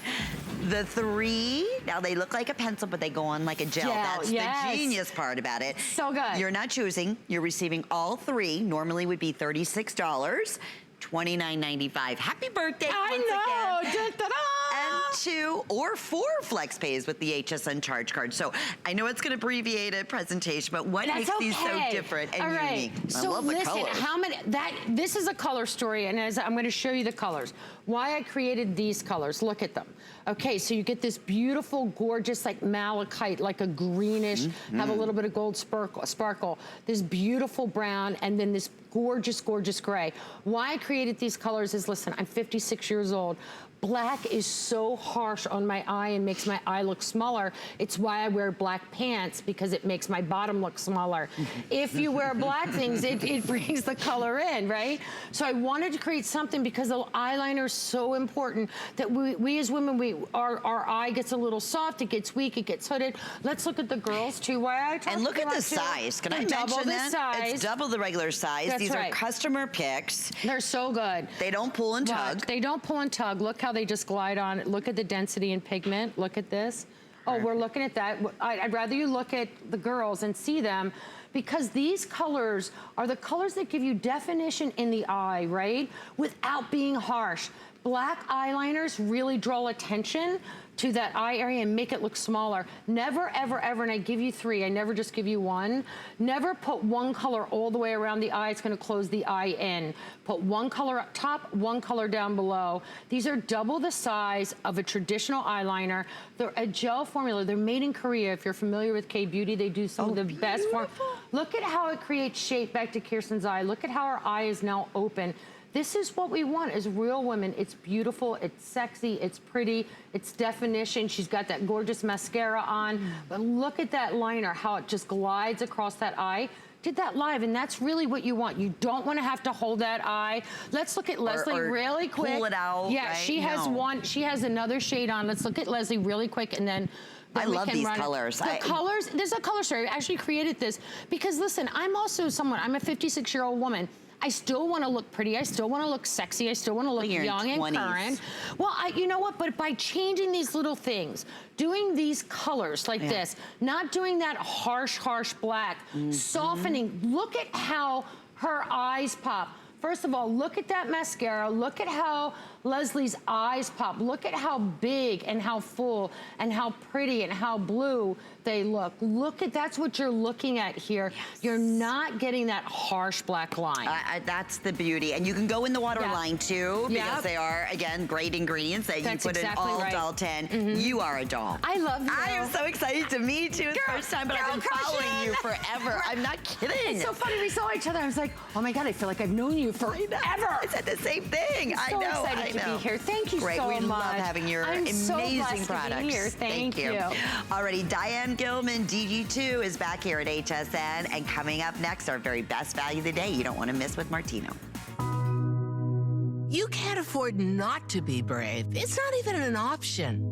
[SPEAKER 1] the 3. Now, they look like a pencil, but they go on like a gel. That's the genius part about it.
[SPEAKER 6] So good.
[SPEAKER 1] You're not choosing. You're receiving all 3. Normally would be $36. $29.95. Happy birthday once again. And 2 or 4 flex pays with the HSN charge card. So I know it's going to abbreviate a presentation, but what makes these so different and unique?
[SPEAKER 6] So
[SPEAKER 1] I love the colors.
[SPEAKER 6] how many? This is a color story, and as I'm going to show you the colors. Why I created these colors. Look at them. Okay, so you get this beautiful, gorgeous, like malachite, like a greenish, have a little bit of gold sparkle. This beautiful brown, and then this gorgeous, gorgeous gray. Why I created these colors is, listen, I'm 56 years old. Black is so harsh on my eye and makes my eye look smaller. It's why I wear black pants, because it makes my bottom look smaller. If you wear black things, it brings the color in, right? So I wanted to create something because the eyeliner is so important that we as women, our eye gets a little soft, it gets weak, it gets hooded. Let's look at the girls too. Why I talk
[SPEAKER 1] And look at
[SPEAKER 6] about
[SPEAKER 1] the size. Can I mention that?
[SPEAKER 6] Size.
[SPEAKER 1] It's double the regular size. These are customer picks.
[SPEAKER 6] They're so good.
[SPEAKER 1] They don't pull and tug.
[SPEAKER 6] They don't pull and tug. Look how they just glide on. Look at the density and pigment. Look at this. Oh, we're looking at that. I'd rather you look at the girls and see them, because these colors are the colors that give you definition in the eye, right? Without being harsh. Black eyeliners really draw attention to that eye area and make it look smaller. Never, ever, ever, and I give you 3, I never just give you 1. Never put one color all the way around the eye. It's gonna close the eye in. Put one color up top, one color down below. These are double the size of a traditional eyeliner. They're a gel formula. They're made in Korea. If you're familiar with K-Beauty, they do some of the best form. Look at how it creates shape back to Kirsten's eye. Look at how her eye is now open. This is what we want as real women. It's beautiful, it's sexy, it's pretty, it's definition. She's got that gorgeous mascara on. But look at that liner, how it just glides across that eye. Did that live, and that's really what you want. You don't want to have to hold that eye. Let's look at Leslie really quick.
[SPEAKER 1] Pull it out.
[SPEAKER 6] Yeah,
[SPEAKER 1] right?
[SPEAKER 6] she has one. She has another shade on. Let's look at Leslie really quick, and then
[SPEAKER 1] I love these colors.
[SPEAKER 6] The colors, there's a color story. I actually created this because, listen, I'm also someone, I'm a 56-year-old woman. I still want to look pretty. I still want to look sexy. I still want to look young and current. Well, you know what? But by changing these little things, doing these colors like this, not doing that harsh, harsh black, softening. Look at how her eyes pop. First of all, look at that mascara. Look at how Leslie's eyes pop. Look at how big and how full and how pretty and how blue they look. Look at, that's what you're looking at here. Yes. You're not getting that harsh black line.
[SPEAKER 1] That's the beauty. And you can go in the waterline too, because they are, again, great ingredients that you put in all Doll 10. You are a doll.
[SPEAKER 6] I love you.
[SPEAKER 1] I am so excited to meet you. It's the first time, but I've been following you forever. I'm not kidding.
[SPEAKER 6] It's so funny. We saw each other. I was like, oh my God, I feel like I've known you forever.
[SPEAKER 1] I said the same thing.
[SPEAKER 6] I'm so excited to be here. Thank you so much.
[SPEAKER 1] We love having your amazing products.
[SPEAKER 6] To be here. Thank you.
[SPEAKER 1] Alrighty, Diane Gilman, DG2, is back here at HSN. And coming up next, our very best value of the day you don't want to miss with Martino.
[SPEAKER 7] You can't afford not to be brave. It's not even an option.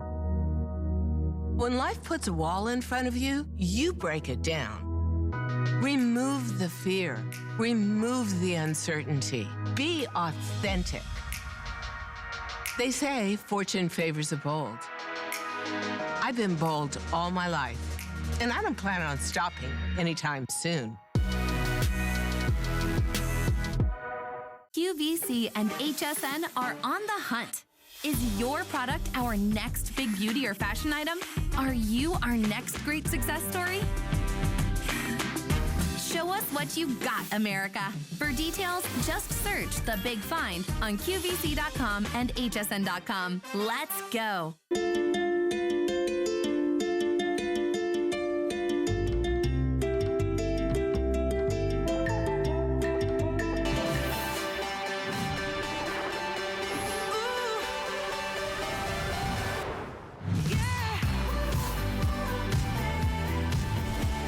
[SPEAKER 7] When life puts a wall in front of you, you break it down. Remove the fear. Remove the uncertainty. Be authentic. They say fortune favors the bold. I've been bold all my life, and I don't plan on stopping anytime soon.
[SPEAKER 8] QVC and HSN are on the hunt. Is your product our next big beauty or fashion item? Are you our next great success story? us what you got, America. For details, just search The Big Find on QVC.com and HSN.com. Let's go.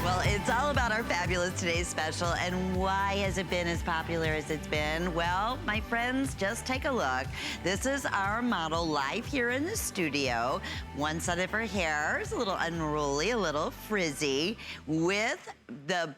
[SPEAKER 1] Well, it's all about our fabulous Today's Special, and why has it been as popular as it's been? Well, my friends, just take a look. This is our model live here in the studio. One side of her hair is a little unruly, a little frizzy, with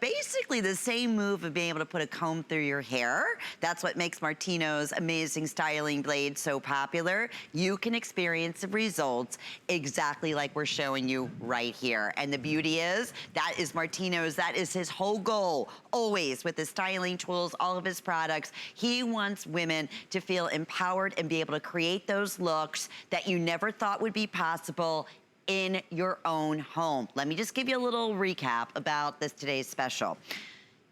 [SPEAKER 1] basically the same move of being able to put a comb through your hair. That's what makes Martino's amazing styling blade so popular. You can experience the results exactly like we're showing you right here. And the beauty is, that is Martino's, that is his whole goal, always, with his styling tools, all of his products. He wants women to feel empowered and be able to create those looks that you never thought would be possible in your own home. Let me just give you a little recap about this Today's Special.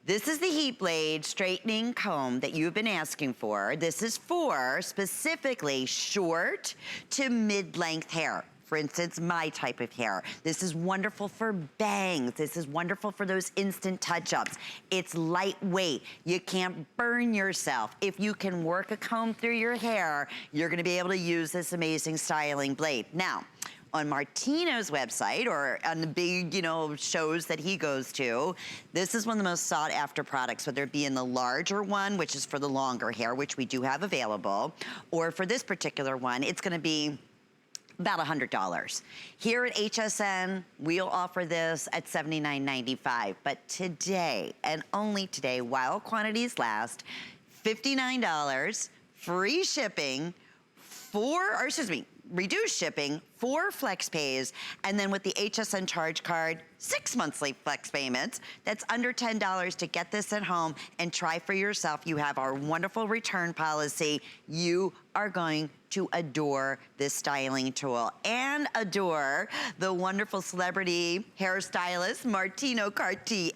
[SPEAKER 1] This is the heat blade straightening comb that you've been asking for. This is for specifically short to mid-length hair. For instance, my type of hair. This is wonderful for bangs. This is wonderful for those instant touch-ups. It's lightweight. You can't burn yourself. If you can work a comb through your hair, you're gonna be able to use this amazing styling blade. Now, on Martino's website, or on the big, shows that he goes to, this is one of the most sought after products, whether it be in the larger one, which is for the longer hair, which we do have available, or for this particular one, it's gonna be about $100. Here at HSN, we'll offer this at $79.95. But today, and only today, while quantities last, $59, free shipping, reduced shipping, 4 flex pays, and then with the HSN charge card, 6 monthly flex payments. That's under $10 to get this at home and try for yourself. You have our wonderful return policy. You are going to adore this styling tool and adore the wonderful celebrity hairstylist, Martino Cartier.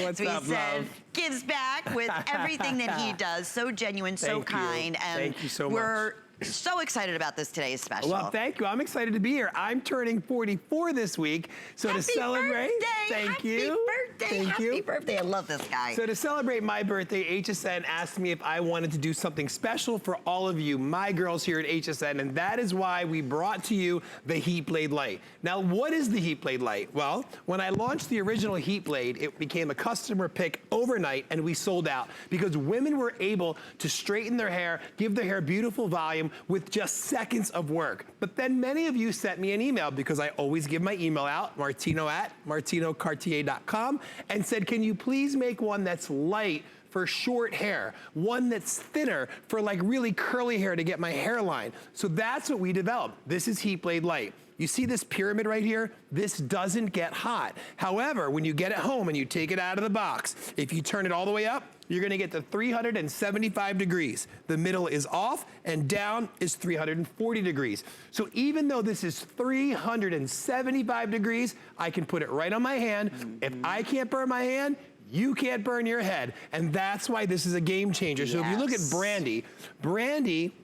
[SPEAKER 9] What's up, love?
[SPEAKER 1] Gives back with everything that he does. So genuine, so kind. And
[SPEAKER 9] thank you so much.
[SPEAKER 1] We're so excited about this Today's Special.
[SPEAKER 9] Well, thank you. I'm excited to be here. I'm turning 44 this week. So
[SPEAKER 1] Happy
[SPEAKER 9] to celebrate,
[SPEAKER 1] birthday! Happy birthday. I love this guy.
[SPEAKER 9] So to celebrate my birthday, HSN asked me if I wanted to do something special for all of you, my girls here at HSN, and that is why we brought to you the Heat Blade Light. Now, what is the Heat Blade Light? Well, when I launched the original Heat Blade, it became a customer pick overnight, and we sold out because women were able to straighten their hair, give their hair beautiful volume with just seconds of work. But then many of you sent me an email, because I always give my email out, martino@martinocartier.com, and said, can you please make one that's light for short hair, one that's thinner for like really curly hair to get my hairline. So that's what we developed. This is Heat Blade Light. You see this pyramid right here? This doesn't get hot. However, when you get it home and you take it out of the box, if you turn it all the way up, you're gonna get to 375 degrees. The middle is off and down is 340 degrees. So even though this is 375 degrees, I can put it right on my hand. If I can't burn my hand, you can't burn your head. And that's why this is a game changer. So if you look at Brandy, Brandy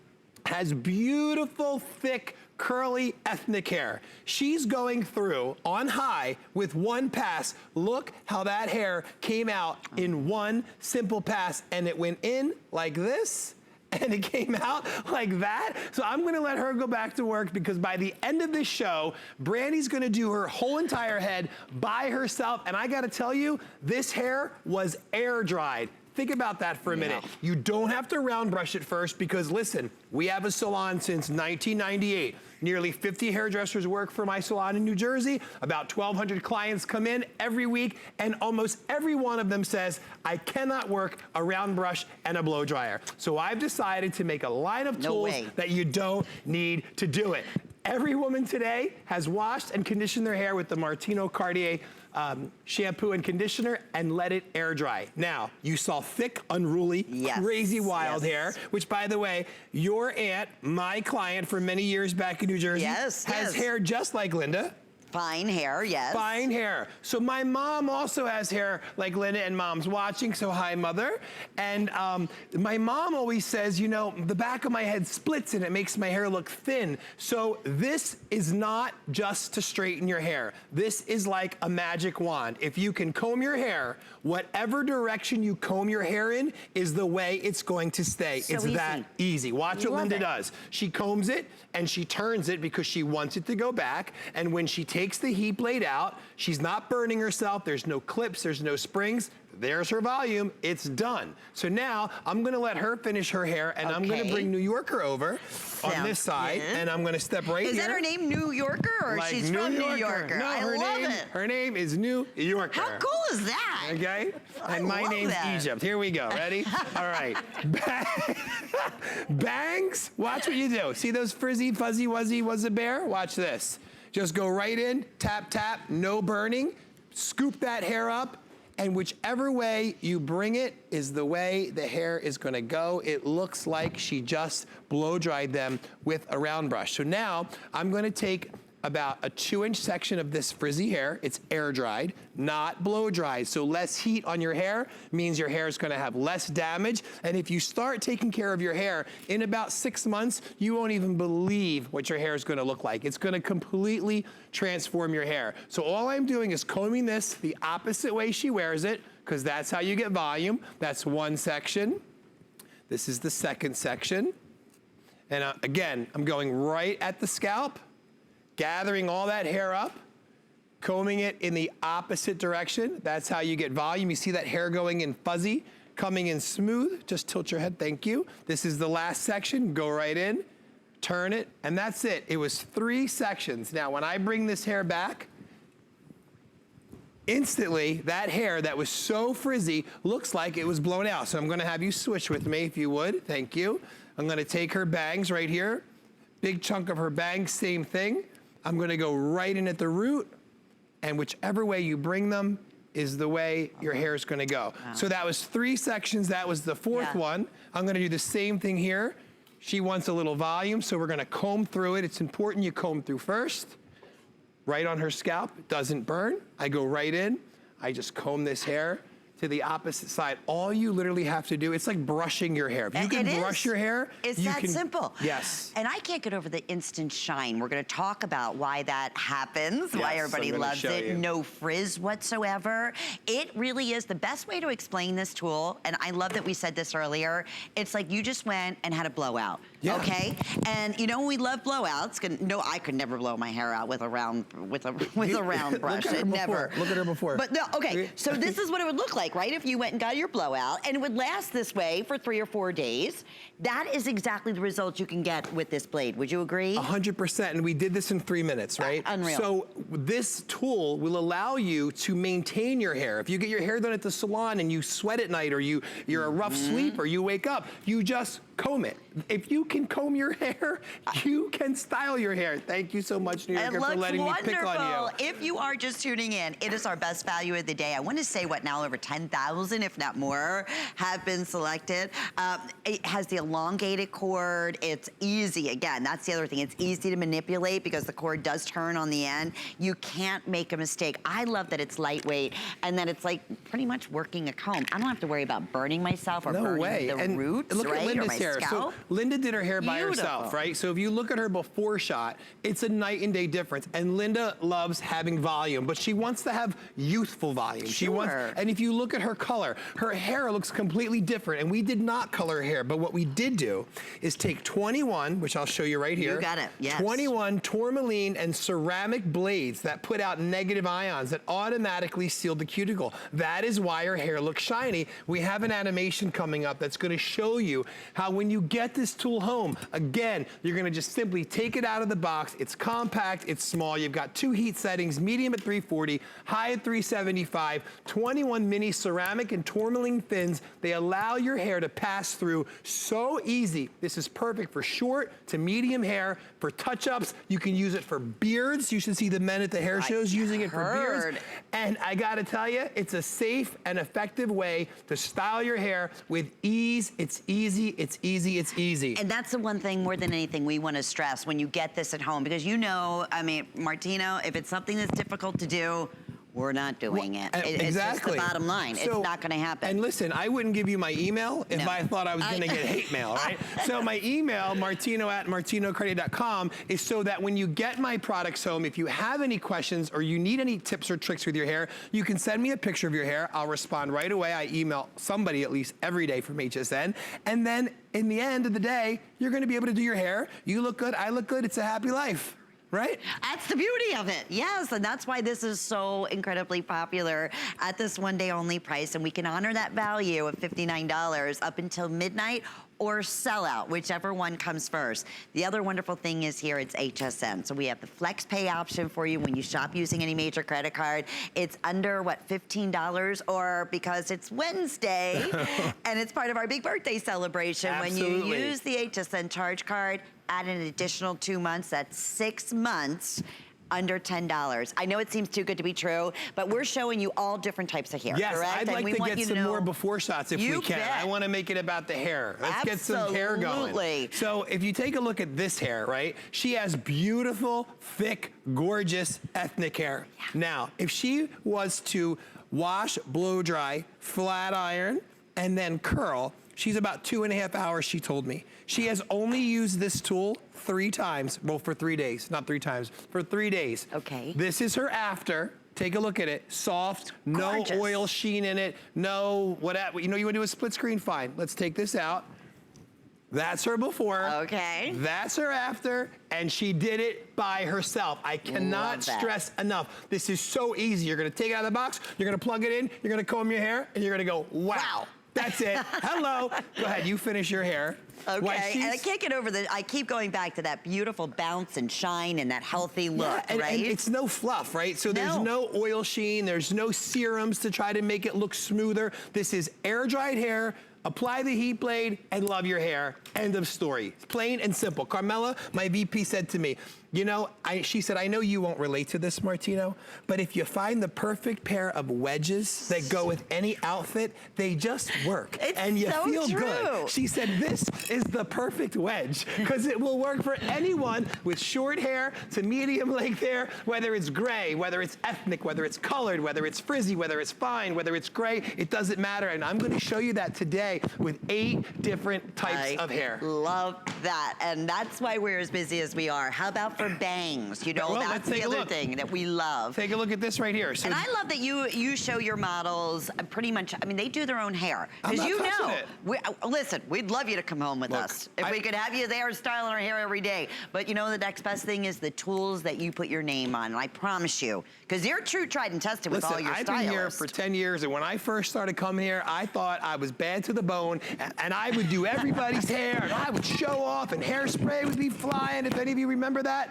[SPEAKER 9] has beautiful, thick, curly ethnic hair. She's going through on high with one pass. Look how that hair came out in one simple pass, and it went in like this, and it came out like that. So I'm gonna let her go back to work, because by the end of this show, Brandy's gonna do her whole entire head by herself. And I gotta tell you, this hair was air dried. Think about that for a minute. You don't have to round brush it first, because listen, we have a salon since 1998. Nearly 50 hairdressers work for my salon in New Jersey. About 1,200 clients come in every week, and almost every one of them says, I cannot work a round brush and a blow dryer. So I've decided to make a line of tools that you don't need to do it. Every woman today has washed and conditioned their hair with the Martino Cartier shampoo and conditioner and let it air dry. Now, you saw thick, unruly, crazy wild hair, which, by the way, your aunt, my client for many years back in New Jersey, has hair just like Linda.
[SPEAKER 1] Fine hair, yes.
[SPEAKER 9] Fine hair. So my mom also has hair like Linda, and Mom's watching, so hi, Mother. And my mom always says, you know, the back of my head splits and it makes my hair look thin. So this is not just to straighten your hair. This is like a magic wand. If you can comb your hair, whatever direction you comb your hair in is the way it's going to stay.
[SPEAKER 1] So
[SPEAKER 9] it's
[SPEAKER 1] easy.
[SPEAKER 9] that easy. Watch what Linda does. She combs it and she turns it because she wants it to go back. And when she takes the heat blade out, she's not burning herself. There's no clips, there's no springs. There's her volume, it's done. So now I'm gonna let her finish her hair, and I'm gonna bring New Yorker over on this side, and I'm gonna step right here.
[SPEAKER 1] Is that her name, New Yorker, or
[SPEAKER 9] like
[SPEAKER 1] she's from New Yorker?
[SPEAKER 9] No,
[SPEAKER 1] I love it.
[SPEAKER 9] Her name is New Yorker.
[SPEAKER 1] How cool is that?
[SPEAKER 9] Okay, and my name's Egypt. Here we go, ready? All right, bangs, watch what you do. See those frizzy, fuzzy, wuzzy, was a bear? Watch this. Just go right in, tap, tap, no burning, scoop that hair up, and whichever way you bring it is the way the hair is gonna go. It looks like she just blow dried them with a round brush. So now I'm gonna take about a 2-inch section of this frizzy hair. It's air dried, not blow dried. So less heat on your hair means your hair is gonna have less damage. And if you start taking care of your hair, in about 6 months, you won't even believe what your hair is gonna look like. It's gonna completely transform your hair. So all I'm doing is combing this the opposite way she wears it, because that's how you get volume. That's one section. This is the second section. And again, I'm going right at the scalp, gathering all that hair up, combing it in the opposite direction. That's how you get volume. You see that hair going in fuzzy, coming in smooth. Just tilt your head, thank you. This is the last section, go right in, turn it, and that's it. It was 3 sections. Now, when I bring this hair back, instantly, that hair that was so frizzy looks like it was blown out. So I'm gonna have you switch with me if you would, thank you. I'm gonna take her bangs right here, big chunk of her bangs, same thing. I'm gonna go right in at the root, and whichever way you bring them is the way your hair is gonna go. Wow. So that was 3 sections, that was the 4th one. I'm gonna do the same thing here. She wants a little volume, so we're gonna comb through it. It's important you comb through first. Right on her scalp, it doesn't burn. I go right in, I just comb this hair to the opposite side. All you literally have to do, it's like brushing your hair. If you can brush your hair,
[SPEAKER 1] it's that simple.
[SPEAKER 9] Yes.
[SPEAKER 1] And I can't get over the instant shine. We're gonna talk about why that happens, why everybody loves it, no frizz whatsoever. It really is the best way to explain this tool, and I love that we said this earlier. It's like you just went and had a blowout, okay? And you know, we love blowouts. No, I could never blow my hair out with a round brush. It never.
[SPEAKER 9] Look at her before.
[SPEAKER 1] But no, okay, so this is what it would look like, right? If you went and got your blowout, and it would last this way for 3 or 4 days. That is exactly the result you can get with this blade. Would you agree?
[SPEAKER 9] 100%, and we did this in 3 minutes, right?
[SPEAKER 1] Unreal.
[SPEAKER 9] So this tool will allow you to maintain your hair. If you get your hair done at the salon and you sweat at night, or you're a rough sleeper, you wake up, you just comb it. If you can comb your hair, you can style your hair. Thank you so much, New Yorker, for letting me pick on you.
[SPEAKER 1] If you are just tuning in, it is our best value of the day. I want to say what now, over 10,000, if not more, have been selected. It has the elongated cord. It's easy. Again, that's the other thing. It's easy to manipulate because the cord does turn on the end. You can't make a mistake. I love that it's lightweight and that it's like pretty much working a comb. I don't have to worry about burning myself or burning the roots,
[SPEAKER 9] look
[SPEAKER 1] right?
[SPEAKER 9] At Linda's
[SPEAKER 1] or my
[SPEAKER 9] hair.
[SPEAKER 1] scalp.
[SPEAKER 9] So Linda did her hair by
[SPEAKER 1] Beautiful.
[SPEAKER 9] herself, right? So if you look at her before shot, it's a night and day difference. And Linda loves having volume, but she wants to have youthful volume.
[SPEAKER 1] Sure.
[SPEAKER 9] She wants, and if you look at her color, her hair looks completely different. And we did not color her hair, but what we did do is take 21, which I'll show you right here.
[SPEAKER 1] You got it, yes.
[SPEAKER 9] 21 tourmaline and ceramic blades that put out negative ions that automatically seal the cuticle. That is why her hair looks shiny. We have an animation coming up that's gonna show you how when you get this tool home, again, you're gonna just simply take it out of the box. It's compact, it's small. You've got 2 heat settings, medium at 340, high at 375, 21 mini ceramic and tourmaline fins. They allow your hair to pass through so easy. This is perfect for short to medium hair, for touch-ups. You can use it for beards. You should see the men at the hair shows using it for beards. And I gotta tell you, it's a safe and effective way to style your hair with ease. It's easy, it's easy, it's easy.
[SPEAKER 1] And that's the one thing more than anything we want to stress when you get this at home, because you know, I mean, Martino, if it's something that's difficult to do, we're not doing it. It's just the bottom line. So, it's not going to happen.
[SPEAKER 9] And listen, I wouldn't give you my email if I thought I was going to get hate mail, right? So my email, martino@martinocredit.com, is so that when you get my products home, if you have any questions or you need any tips or tricks with your hair, you can send me a picture of your hair. I'll respond right away. I email somebody at least every day from HSN. And then in the end of the day, you're going to be able to do your hair. You look good, I look good. It's a happy life. Right?
[SPEAKER 1] That's the beauty of it. Yes, and that's why this is so incredibly popular at this one-day only price, and we can honor that value of $59 up until midnight or sell out, whichever one comes first. The other wonderful thing is here, it's HSN. So we have the flex pay option for you when you shop using any major credit card. It's under, what, $15, or because it's Wednesday, and it's part of our big birthday celebration.
[SPEAKER 9] Absolutely.
[SPEAKER 1] When you use the HSN charge card, add an additional 2 months, that's 6 months, under $10. I know it seems too good to be true, but we're showing you all different types of hair,
[SPEAKER 9] yes,
[SPEAKER 1] correct?
[SPEAKER 9] I'd like to get some more before shots if we can. I want to make it about the hair. Let's get some hair going. So if you take a look at this hair, right? She has beautiful, thick, gorgeous ethnic hair. Yeah. Now, if she was to wash, blow dry, flat iron, and then curl, she's about 2.5 hours, she told me. She has only used this tool 3 times, well, for 3 days, not 3 times, for 3 days.
[SPEAKER 1] Okay.
[SPEAKER 9] This is her after. Take a look at it. Soft, gorgeous. No oil sheen in it, no whatever. You know, you want to do a split screen? Fine. Let's take this out. That's her before.
[SPEAKER 1] Okay.
[SPEAKER 9] That's her after, and she did it by herself. I cannot stress enough. This is so easy. You're going to take it out of the box, you're going to plug it in, you're going to comb your hair, and you're going to go, wow. That's it. Hello. Go ahead. You finish your hair.
[SPEAKER 1] Okay. And I can't get over I keep going back to that beautiful bounce and shine and that healthy look,
[SPEAKER 9] and,
[SPEAKER 1] right?
[SPEAKER 9] And it's no fluff, right? So there's no oil sheen. There's no serums to try to make it look smoother. This is air-dried hair. Apply the heat blade and love your hair. End of story. Plain and simple. Carmela, my VP, said to me, you know, she said, I know you won't relate to this, Martino, but if you find the perfect pair of wedges that go with any outfit, they just work. And you feel good. She said, this is the perfect wedge because it will work for anyone with short hair to medium length hair, whether it's gray, whether it's ethnic, whether it's colored, whether it's frizzy, whether it's fine, whether it's gray, it doesn't matter. And I'm going to show you that today with 8 different types of hair.
[SPEAKER 1] Love that. And that's why we're as busy as we are. How about for bangs? You know, that's the other thing that we love.
[SPEAKER 9] Take a look at this right here. So,
[SPEAKER 1] and I love that you show your models pretty much, I mean, they do their own hair. Because you know, listen, we'd love you to come home with us. If we could have you there styling our hair every day. But you know, the next best thing is the tools that you put your name on. And I promise you, because you're true, tried and tested with all your stylists.
[SPEAKER 9] I've been here for 10 years, and when I first started coming here, I thought I was bad to the bone, and I would do everybody's hair, and I would show off, and hairspray would be flying, if any of you remember that.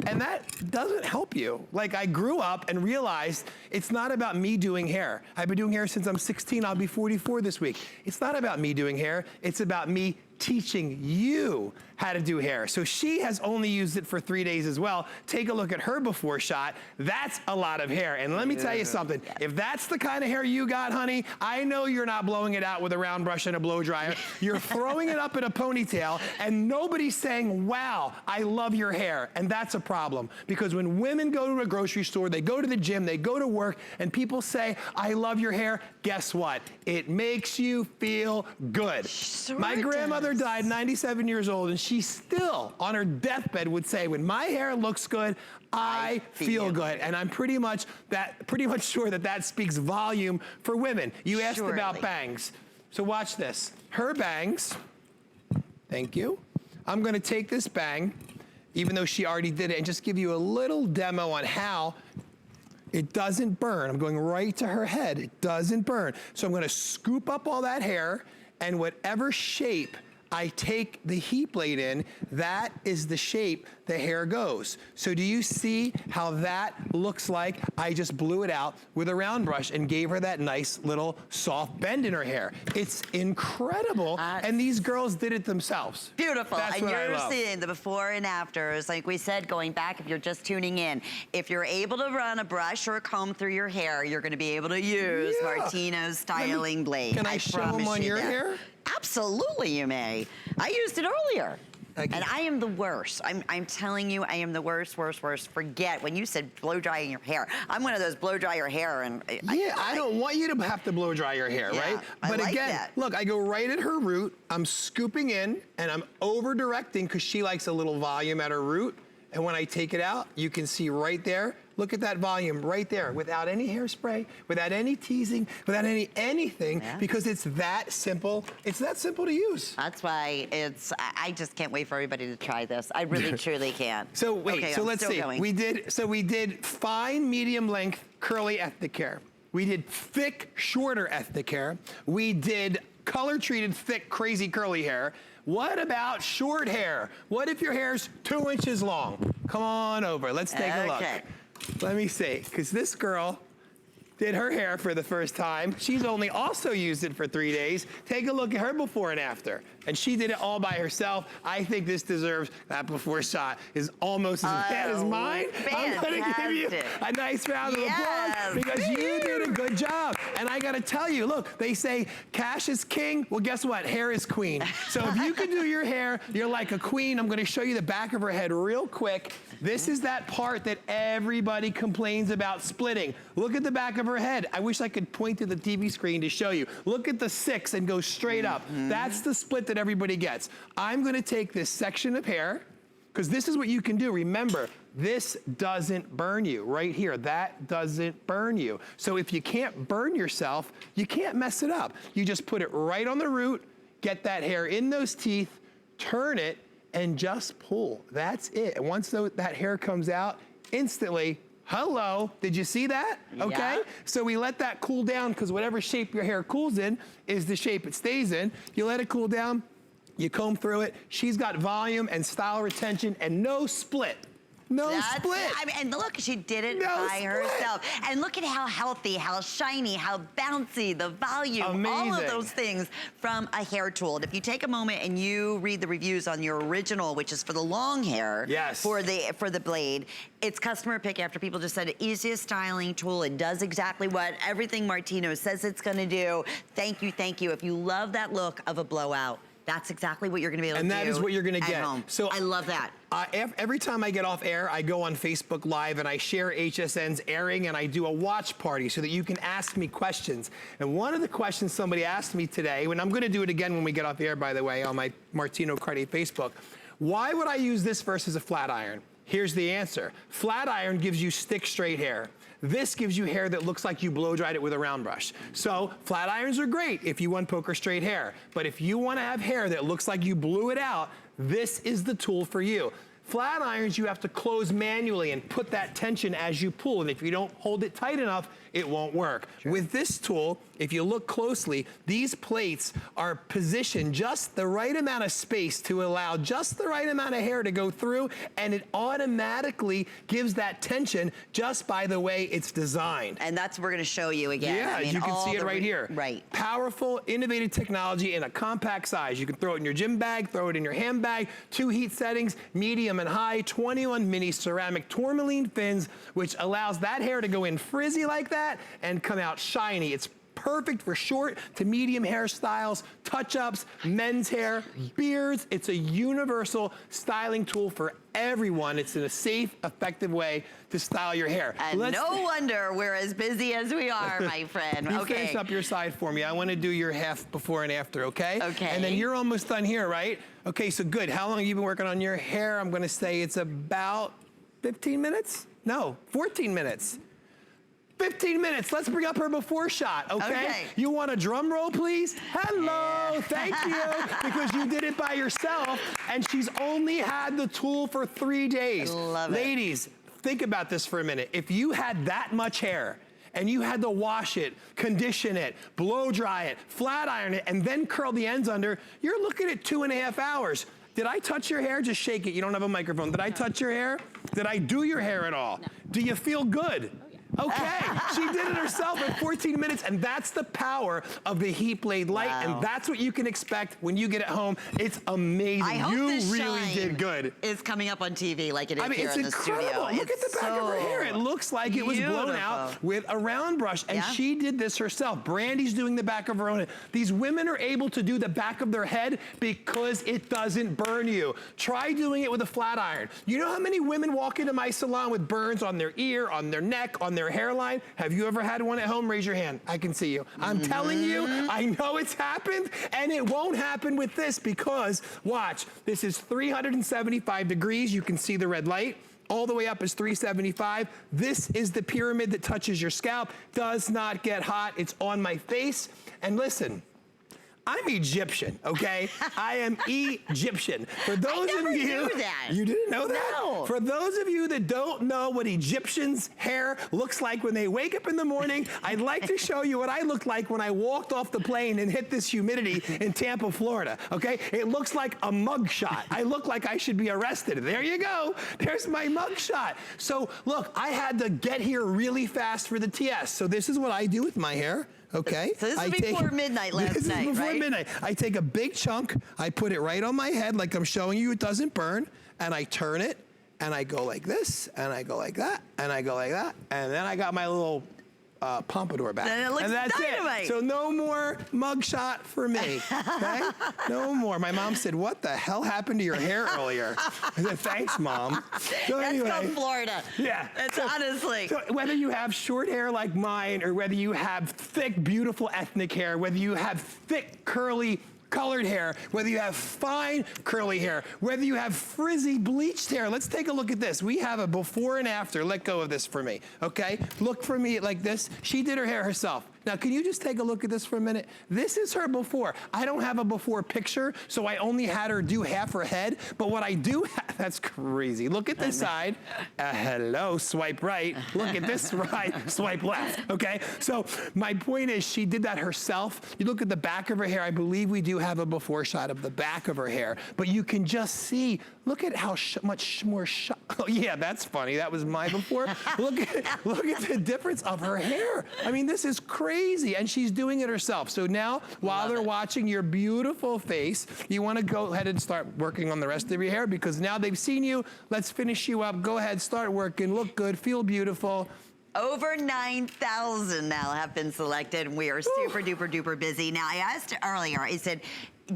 [SPEAKER 9] And that doesn't help you. Like, I grew up and realized it's not about me doing hair. I've been doing hair since I'm 16. I'll be 44 this week. It's not about me doing hair. It's about me teaching you how to do hair. So she has only used it for 3 days as well. Take a look at her before shot. That's a lot of hair. And let me tell you something. If that's the kind of hair you got, honey, I know you're not blowing it out with a round brush and a blow dryer. You're throwing it up in a ponytail, and nobody's saying, wow, I love your hair. And that's a problem. Because when women go to a grocery store, they go to the gym, they go to work, and people say, I love your hair, guess what? It makes you feel good. My grandmother died 97 years old, and she still, on her deathbed, would say, when my hair looks good, I feel good. And I'm pretty much sure that that speaks volume for women. You asked about bangs. So watch this. Her bangs, thank you. I'm gonna take this bang, even though she already did it, and just give you a little demo on how it doesn't burn. I'm going right to her head. It doesn't burn. So I'm gonna scoop up all that hair, and whatever shape I take the heat blade in, that is the shape the hair goes. So do you see how that looks like? I just blew it out with a round brush and gave her that nice little soft bend in her hair. It's incredible, and these girls did it themselves.
[SPEAKER 1] Beautiful.
[SPEAKER 9] That's
[SPEAKER 1] and
[SPEAKER 9] what
[SPEAKER 1] you're
[SPEAKER 9] I love.
[SPEAKER 1] seeing the before and afters. Like we said, going back, if you're just tuning in, if you're able to run a brush or a comb through your hair, you're going to be able to use Martino's styling blade.
[SPEAKER 9] Can I show them on your hair?
[SPEAKER 1] Absolutely you may. I used it earlier.
[SPEAKER 9] Thank you.
[SPEAKER 1] And I am the worst. I'm telling you, I am the worst. Forget when you said blow drying your hair. I'm one of those blow dry your hair and
[SPEAKER 9] I don't want you to have to blow dry your hair, right? But
[SPEAKER 1] I like
[SPEAKER 9] again,
[SPEAKER 1] that.
[SPEAKER 9] look, I go right at her root. I'm scooping in and I'm over directing because she likes a little volume at her root. And when I take it out, you can see right there, look at that volume right there, without any hairspray, without any teasing, without anything, because it's that simple. It's that simple to use.
[SPEAKER 1] That's why I just can't wait for everybody to try this. I really, truly can.
[SPEAKER 9] So wait,
[SPEAKER 1] okay,
[SPEAKER 9] so
[SPEAKER 1] I'm
[SPEAKER 9] let's
[SPEAKER 1] still
[SPEAKER 9] see.
[SPEAKER 1] going.
[SPEAKER 9] We did fine, medium length, curly ethnic hair. We did thick, shorter ethnic hair. We did color treated, thick, crazy curly hair. What about short hair? What if your hair's 2 inches long? Come on over, let's take a look. Let me see, because this girl did her hair for the first time. She's only also used it for 3 days. Take a look at her before and after. And she did it all by herself. I think this deserves, that before shot is almost as bad as mine. I'm gonna give you a nice round of applause because you did a good job. And I gotta tell you, look, they say cash is king. Well, guess what? Hair is queen. So if you can do your hair, you're like a queen. I'm gonna show you the back of her head real quick. This is that part that everybody complains about splitting. Look at the back of her head. I wish I could point to the TV screen to show you. Look at the 6 and go straight up. That's the split that everybody gets. I'm gonna take this section of hair, because this is what you can do. Remember, this doesn't burn you right here. That doesn't burn you. So if you can't burn yourself, you can't mess it up. You just put it right on the root, get that hair in those teeth, turn it, and just pull. That's it. And once that hair comes out, instantly, hello, did you see that? Okay, so we let that cool down because whatever shape your hair cools in is the shape it stays in. You let it cool down, you comb through it. She's got volume and style retention and no split. No split.
[SPEAKER 1] I mean, and look, she did it by herself. And look at how healthy, how shiny, how bouncy, the volume, all of those things from a hair tool. And if you take a moment and you read the reviews on your original, which is for the long hair, for the blade, it's customer pick after people just said easiest styling tool. It does exactly what everything Martino says it's gonna do. Thank you, thank you. If you love that look of a blowout, that's exactly what you're gonna be able to do.
[SPEAKER 9] And that is what you're gonna get.
[SPEAKER 1] Home.
[SPEAKER 9] So
[SPEAKER 1] I love that.
[SPEAKER 9] Every time I get off air, I go on Facebook Live and I share HSN's airing and I do a watch party so that you can ask me questions. And one of the questions somebody asked me today, and I'm gonna do it again when we get off the air, by the way, on my Martino Cardi Facebook, why would I use this versus a flat iron? Here's the answer. Flat iron gives you stick straight hair. This gives you hair that looks like you blow dried it with a round brush. So flat irons are great if you want poker straight hair. But if you want to have hair that looks like you blew it out, this is the tool for you. Flat irons, you have to close manually and put that tension as you pull. And if you don't hold it tight enough, it won't work. With this tool, if you look closely, these plates are positioned just the right amount of space to allow just the right amount of hair to go through, and it automatically gives that tension just by the way it's designed.
[SPEAKER 1] And that's what we're gonna show you again.
[SPEAKER 9] Yeah,
[SPEAKER 1] I mean,
[SPEAKER 9] you can see it right here.
[SPEAKER 1] Right.
[SPEAKER 9] Powerful, innovative technology in a compact size. You can throw it in your gym bag, throw it in your handbag, 2 heat settings, medium and high, 21 mini ceramic tourmaline fins, which allows that hair to go in frizzy like that and come out shiny. It's perfect for short to medium hairstyles, touch-ups, men's hair, beards. It's a universal styling tool for everyone. It's in a safe, effective way to style your hair.
[SPEAKER 1] And no wonder we're as busy as we are, my friend.
[SPEAKER 9] You finish up your side for me. I want to do your half before and after, okay? Okay. And then you're almost done here, right? Okay, so good. How long have you been working on your hair? I'm going to say it's about 15 minutes? No, 14 minutes. 15 minutes. Let's bring up her before shot, okay? You want a drum roll, please? Hello, thank you, because you did it by yourself, and she's only had the tool for 3 days. I love it. Ladies, think about this for a minute. If you had that much hair, and you had to wash it, condition it, blow dry it, flat iron it, and then curl the ends under, you're looking at 2.5 hours. Did I touch your hair? Just shake it. You don't have a microphone. Did I touch your hair? Did I do your hair at all? No. Do you feel good? Okay, she did it herself in 14 minutes, and that's the power of the heat blade light, and that's what you can expect when you get it home. It's amazing.
[SPEAKER 1] I hope
[SPEAKER 9] you
[SPEAKER 1] this
[SPEAKER 9] really
[SPEAKER 1] shine
[SPEAKER 9] did good.
[SPEAKER 1] Is coming up on TV like it is here
[SPEAKER 9] it's
[SPEAKER 1] in the
[SPEAKER 9] incredible.
[SPEAKER 1] studio.
[SPEAKER 9] Look at the back of her hair. It looks like it was blown out with a round brush, and she did this herself. Brandy's doing the back of her own head. These women are able to do the back of their head because it doesn't burn you. Try doing it with a flat iron. You know how many women walk into my salon with burns on their ear, on their neck, on their hairline? Have you ever had one at home? Raise your hand. I can see you. I'm telling you, I know it's happened, and it won't happen with this because, watch, this is 375 degrees. You can see the red light. All the way up is 375. This is the pyramid that touches your scalp. Does not get hot. It's on my face. And listen, I'm Egyptian, okay? I am Egyptian. For those of you, you didn't know that? No. For those of you that don't know what Egyptians' hair looks like when they wake up in the morning, I'd like to show you what I looked like when I walked off the plane and hit this humidity in Tampa, Florida, okay? It looks like a mug shot. I look like I should be arrested. There you go. There's my mug shot. So look, I had to get here really fast for the TS. So this is what I do with my hair. Okay.
[SPEAKER 1] So this is before midnight last night, right? This is before midnight.
[SPEAKER 9] I take a big chunk, I put it right on my head like I'm showing you, it doesn't burn, and I turn it, and I go like this, and I go like that, and I go like that, and then I got my little pompadour back.
[SPEAKER 1] Then it looks
[SPEAKER 9] and that's
[SPEAKER 1] dynamite.
[SPEAKER 9] It. So no more mugshot for me, okay? No more. My mom said, what the hell happened to your hair earlier? I said, thanks, Mom. So
[SPEAKER 1] That's called Florida.
[SPEAKER 9] Yeah.
[SPEAKER 1] That's honestly.
[SPEAKER 9] So whether you have short hair like mine, or whether you have thick, beautiful ethnic hair, whether you have thick, curly, colored hair, whether you have fine curly hair, whether you have frizzy bleached hair. Let's take a look at this. We have a before and after. Let go of this for me, okay? Look for me like this. She did her hair herself. Now, can you just take a look at this for a minute? This is her before. I don't have a before picture, so I only had her do half her head, but what I do have, that's crazy. Look at this side. Hello, swipe right. Look at this right, swipe left, okay? So my point is she did that herself. You look at the back of her hair, I believe we do have a before shot of the back of her hair, but you can just see, look at how much more oh yeah, that's funny. That was my before. Look at the difference of her hair. I mean, this is crazy, and she's doing it herself. So now, while they're watching your beautiful face, you want to go ahead and start working on the rest of your hair because now they've seen you. Let's finish you up. Go ahead, start working. Look good, feel beautiful.
[SPEAKER 1] Over 9,000 now have been selected, and we are super duper duper busy. Now, I asked earlier, I said,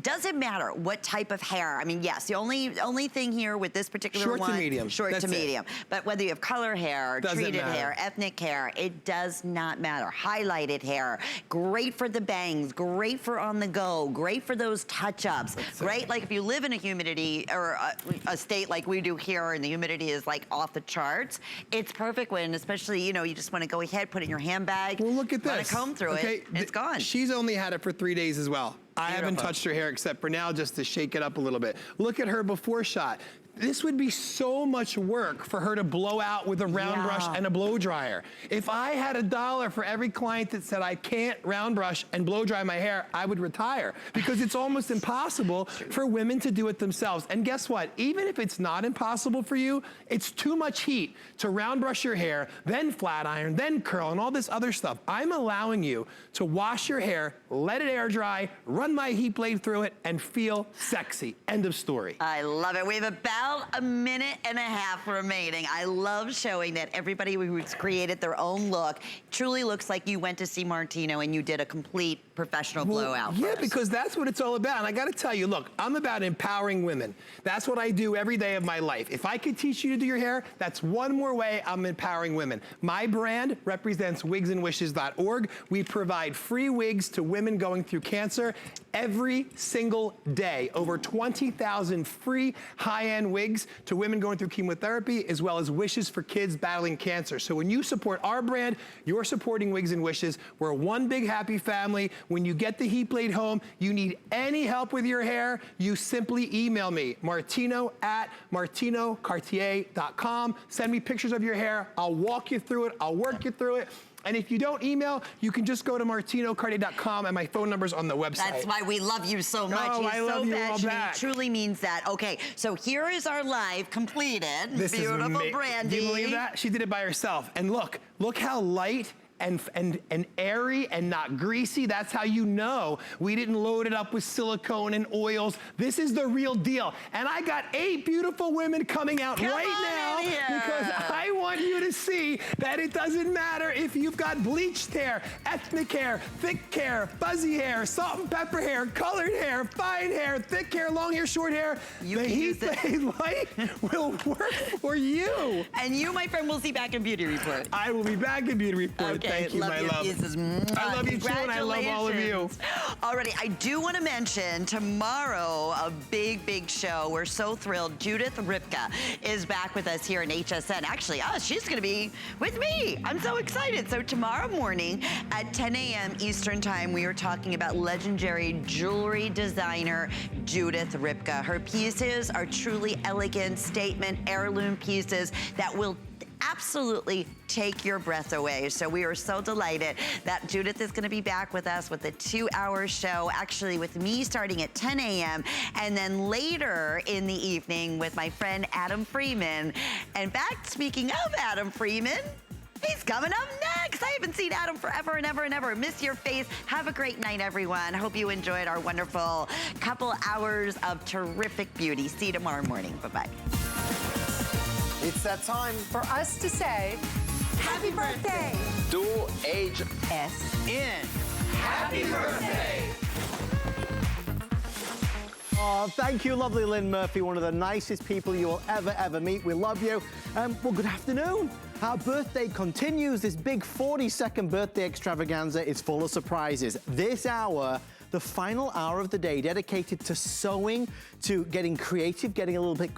[SPEAKER 1] does it matter what type of hair? I mean, yes, the only thing here with this particular one.
[SPEAKER 9] Short to medium.
[SPEAKER 1] Short to medium. But whether you have color hair, treated hair, ethnic hair, it does not matter. Highlighted hair, great for the bangs, great for on the go, great for those touch-ups. Great, like if you live in a humidity or a state like we do here and the humidity is like off the charts, it's perfect when, especially, you know, you just want to go ahead, put it in your handbag.
[SPEAKER 9] Well, look at this.
[SPEAKER 1] Run a comb through it, it's gone.
[SPEAKER 9] She's only had it for 3 days as well. I haven't touched her hair except for now just to shake it up a little bit. Look at her before shot. This would be so much work for her to blow out with a round brush and a blow dryer. If I had $1 for every client that said I can't round brush and blow dry my hair, I would retire because it's almost impossible for women to do it themselves. And guess what? Even if it's not impossible for you, it's too much heat to round brush your hair, then flat iron, then curl, and all this other stuff. I'm allowing you to wash your hair, let it air dry, run my heat blade through it, and feel sexy. End of story.
[SPEAKER 1] I love it. We have about a minute and a half remaining. I love showing that everybody who's created their own look truly looks like you went to see Martino and you did a complete professional blowout.
[SPEAKER 9] Yeah, because that's what it's all about. And I gotta tell you, look, I'm about empowering women. That's what I do every day of my life. If I could teach you to do your hair, that's one more way I'm empowering women. My brand represents wigsandwishes.org. We provide free wigs to women going through cancer every single day. Over 20,000 free high-end wigs to women going through chemotherapy, as well as wishes for kids battling cancer. So when you support our brand, you're supporting Wigs and Wishes. We're one big happy family. When you get the heat blade home, you need any help with your hair, you simply email me, martino@martinocartier.com. Send me pictures of your hair. I'll walk you through it. I'll work you through it. And if you don't email, you can just go to martinocartier.com, and my phone number's on the website.
[SPEAKER 1] That's why we love you so much.
[SPEAKER 9] Oh,
[SPEAKER 1] He's
[SPEAKER 9] I
[SPEAKER 1] so
[SPEAKER 9] love you all
[SPEAKER 1] passionate.
[SPEAKER 9] back.
[SPEAKER 1] He truly means that. Okay, so here is our live completed.
[SPEAKER 9] This
[SPEAKER 1] Beautiful
[SPEAKER 9] is
[SPEAKER 1] Brandy.
[SPEAKER 9] Do you believe that? She did it by herself. And look how light and airy and not greasy. That's how you know we didn't load it up with silicone and oils. This is the real deal. And I got 8 beautiful women coming out right now because I want you to see that it doesn't matter if you've got bleached hair, ethnic hair, thick hair, fuzzy hair, salt and pepper hair, colored hair, fine hair, thick hair, long hair, short hair. The Heat Blade Light will work for you.
[SPEAKER 1] And you, my friend, will see back in Beauty Report.
[SPEAKER 9] I will be back in Beauty Report.
[SPEAKER 1] Okay,
[SPEAKER 9] thank you, my love. I love you too, and I love all of you.
[SPEAKER 1] Alrighty, I do want to mention tomorrow, a big show. We're so thrilled. Judith Ripka is back with us here in HSN. Actually, she's going to be with me. I'm so excited. So tomorrow morning at 10 a.m. Eastern Time, we are talking about legendary jewelry designer Judith Ripka. Her pieces are truly elegant, statement, heirloom pieces that will absolutely take your breath away. So we are so delighted that Judith is going to be back with us with a 2-hour show, actually with me starting at 10 a.m. and then later in the evening with my friend Adam Freeman. And back, speaking of Adam Freeman, he's coming up next. I haven't seen Adam forever and ever and ever. Miss your face. Have a great night, everyone. Hope you enjoyed our wonderful couple hours of terrific beauty. See you tomorrow morning. Bye-bye.
[SPEAKER 10] It's that time
[SPEAKER 11] for us to say, happy birthday
[SPEAKER 10] to HSN. Happy birthday.
[SPEAKER 12] Oh, thank you, lovely Lynn Murphy, one of the nicest people you will ever meet. We love you. Well, good afternoon. Our birthday continues. This big 40-second birthday extravaganza is full of surprises. This hour, the final hour of the day dedicated to sewing, to getting creative, getting a little bit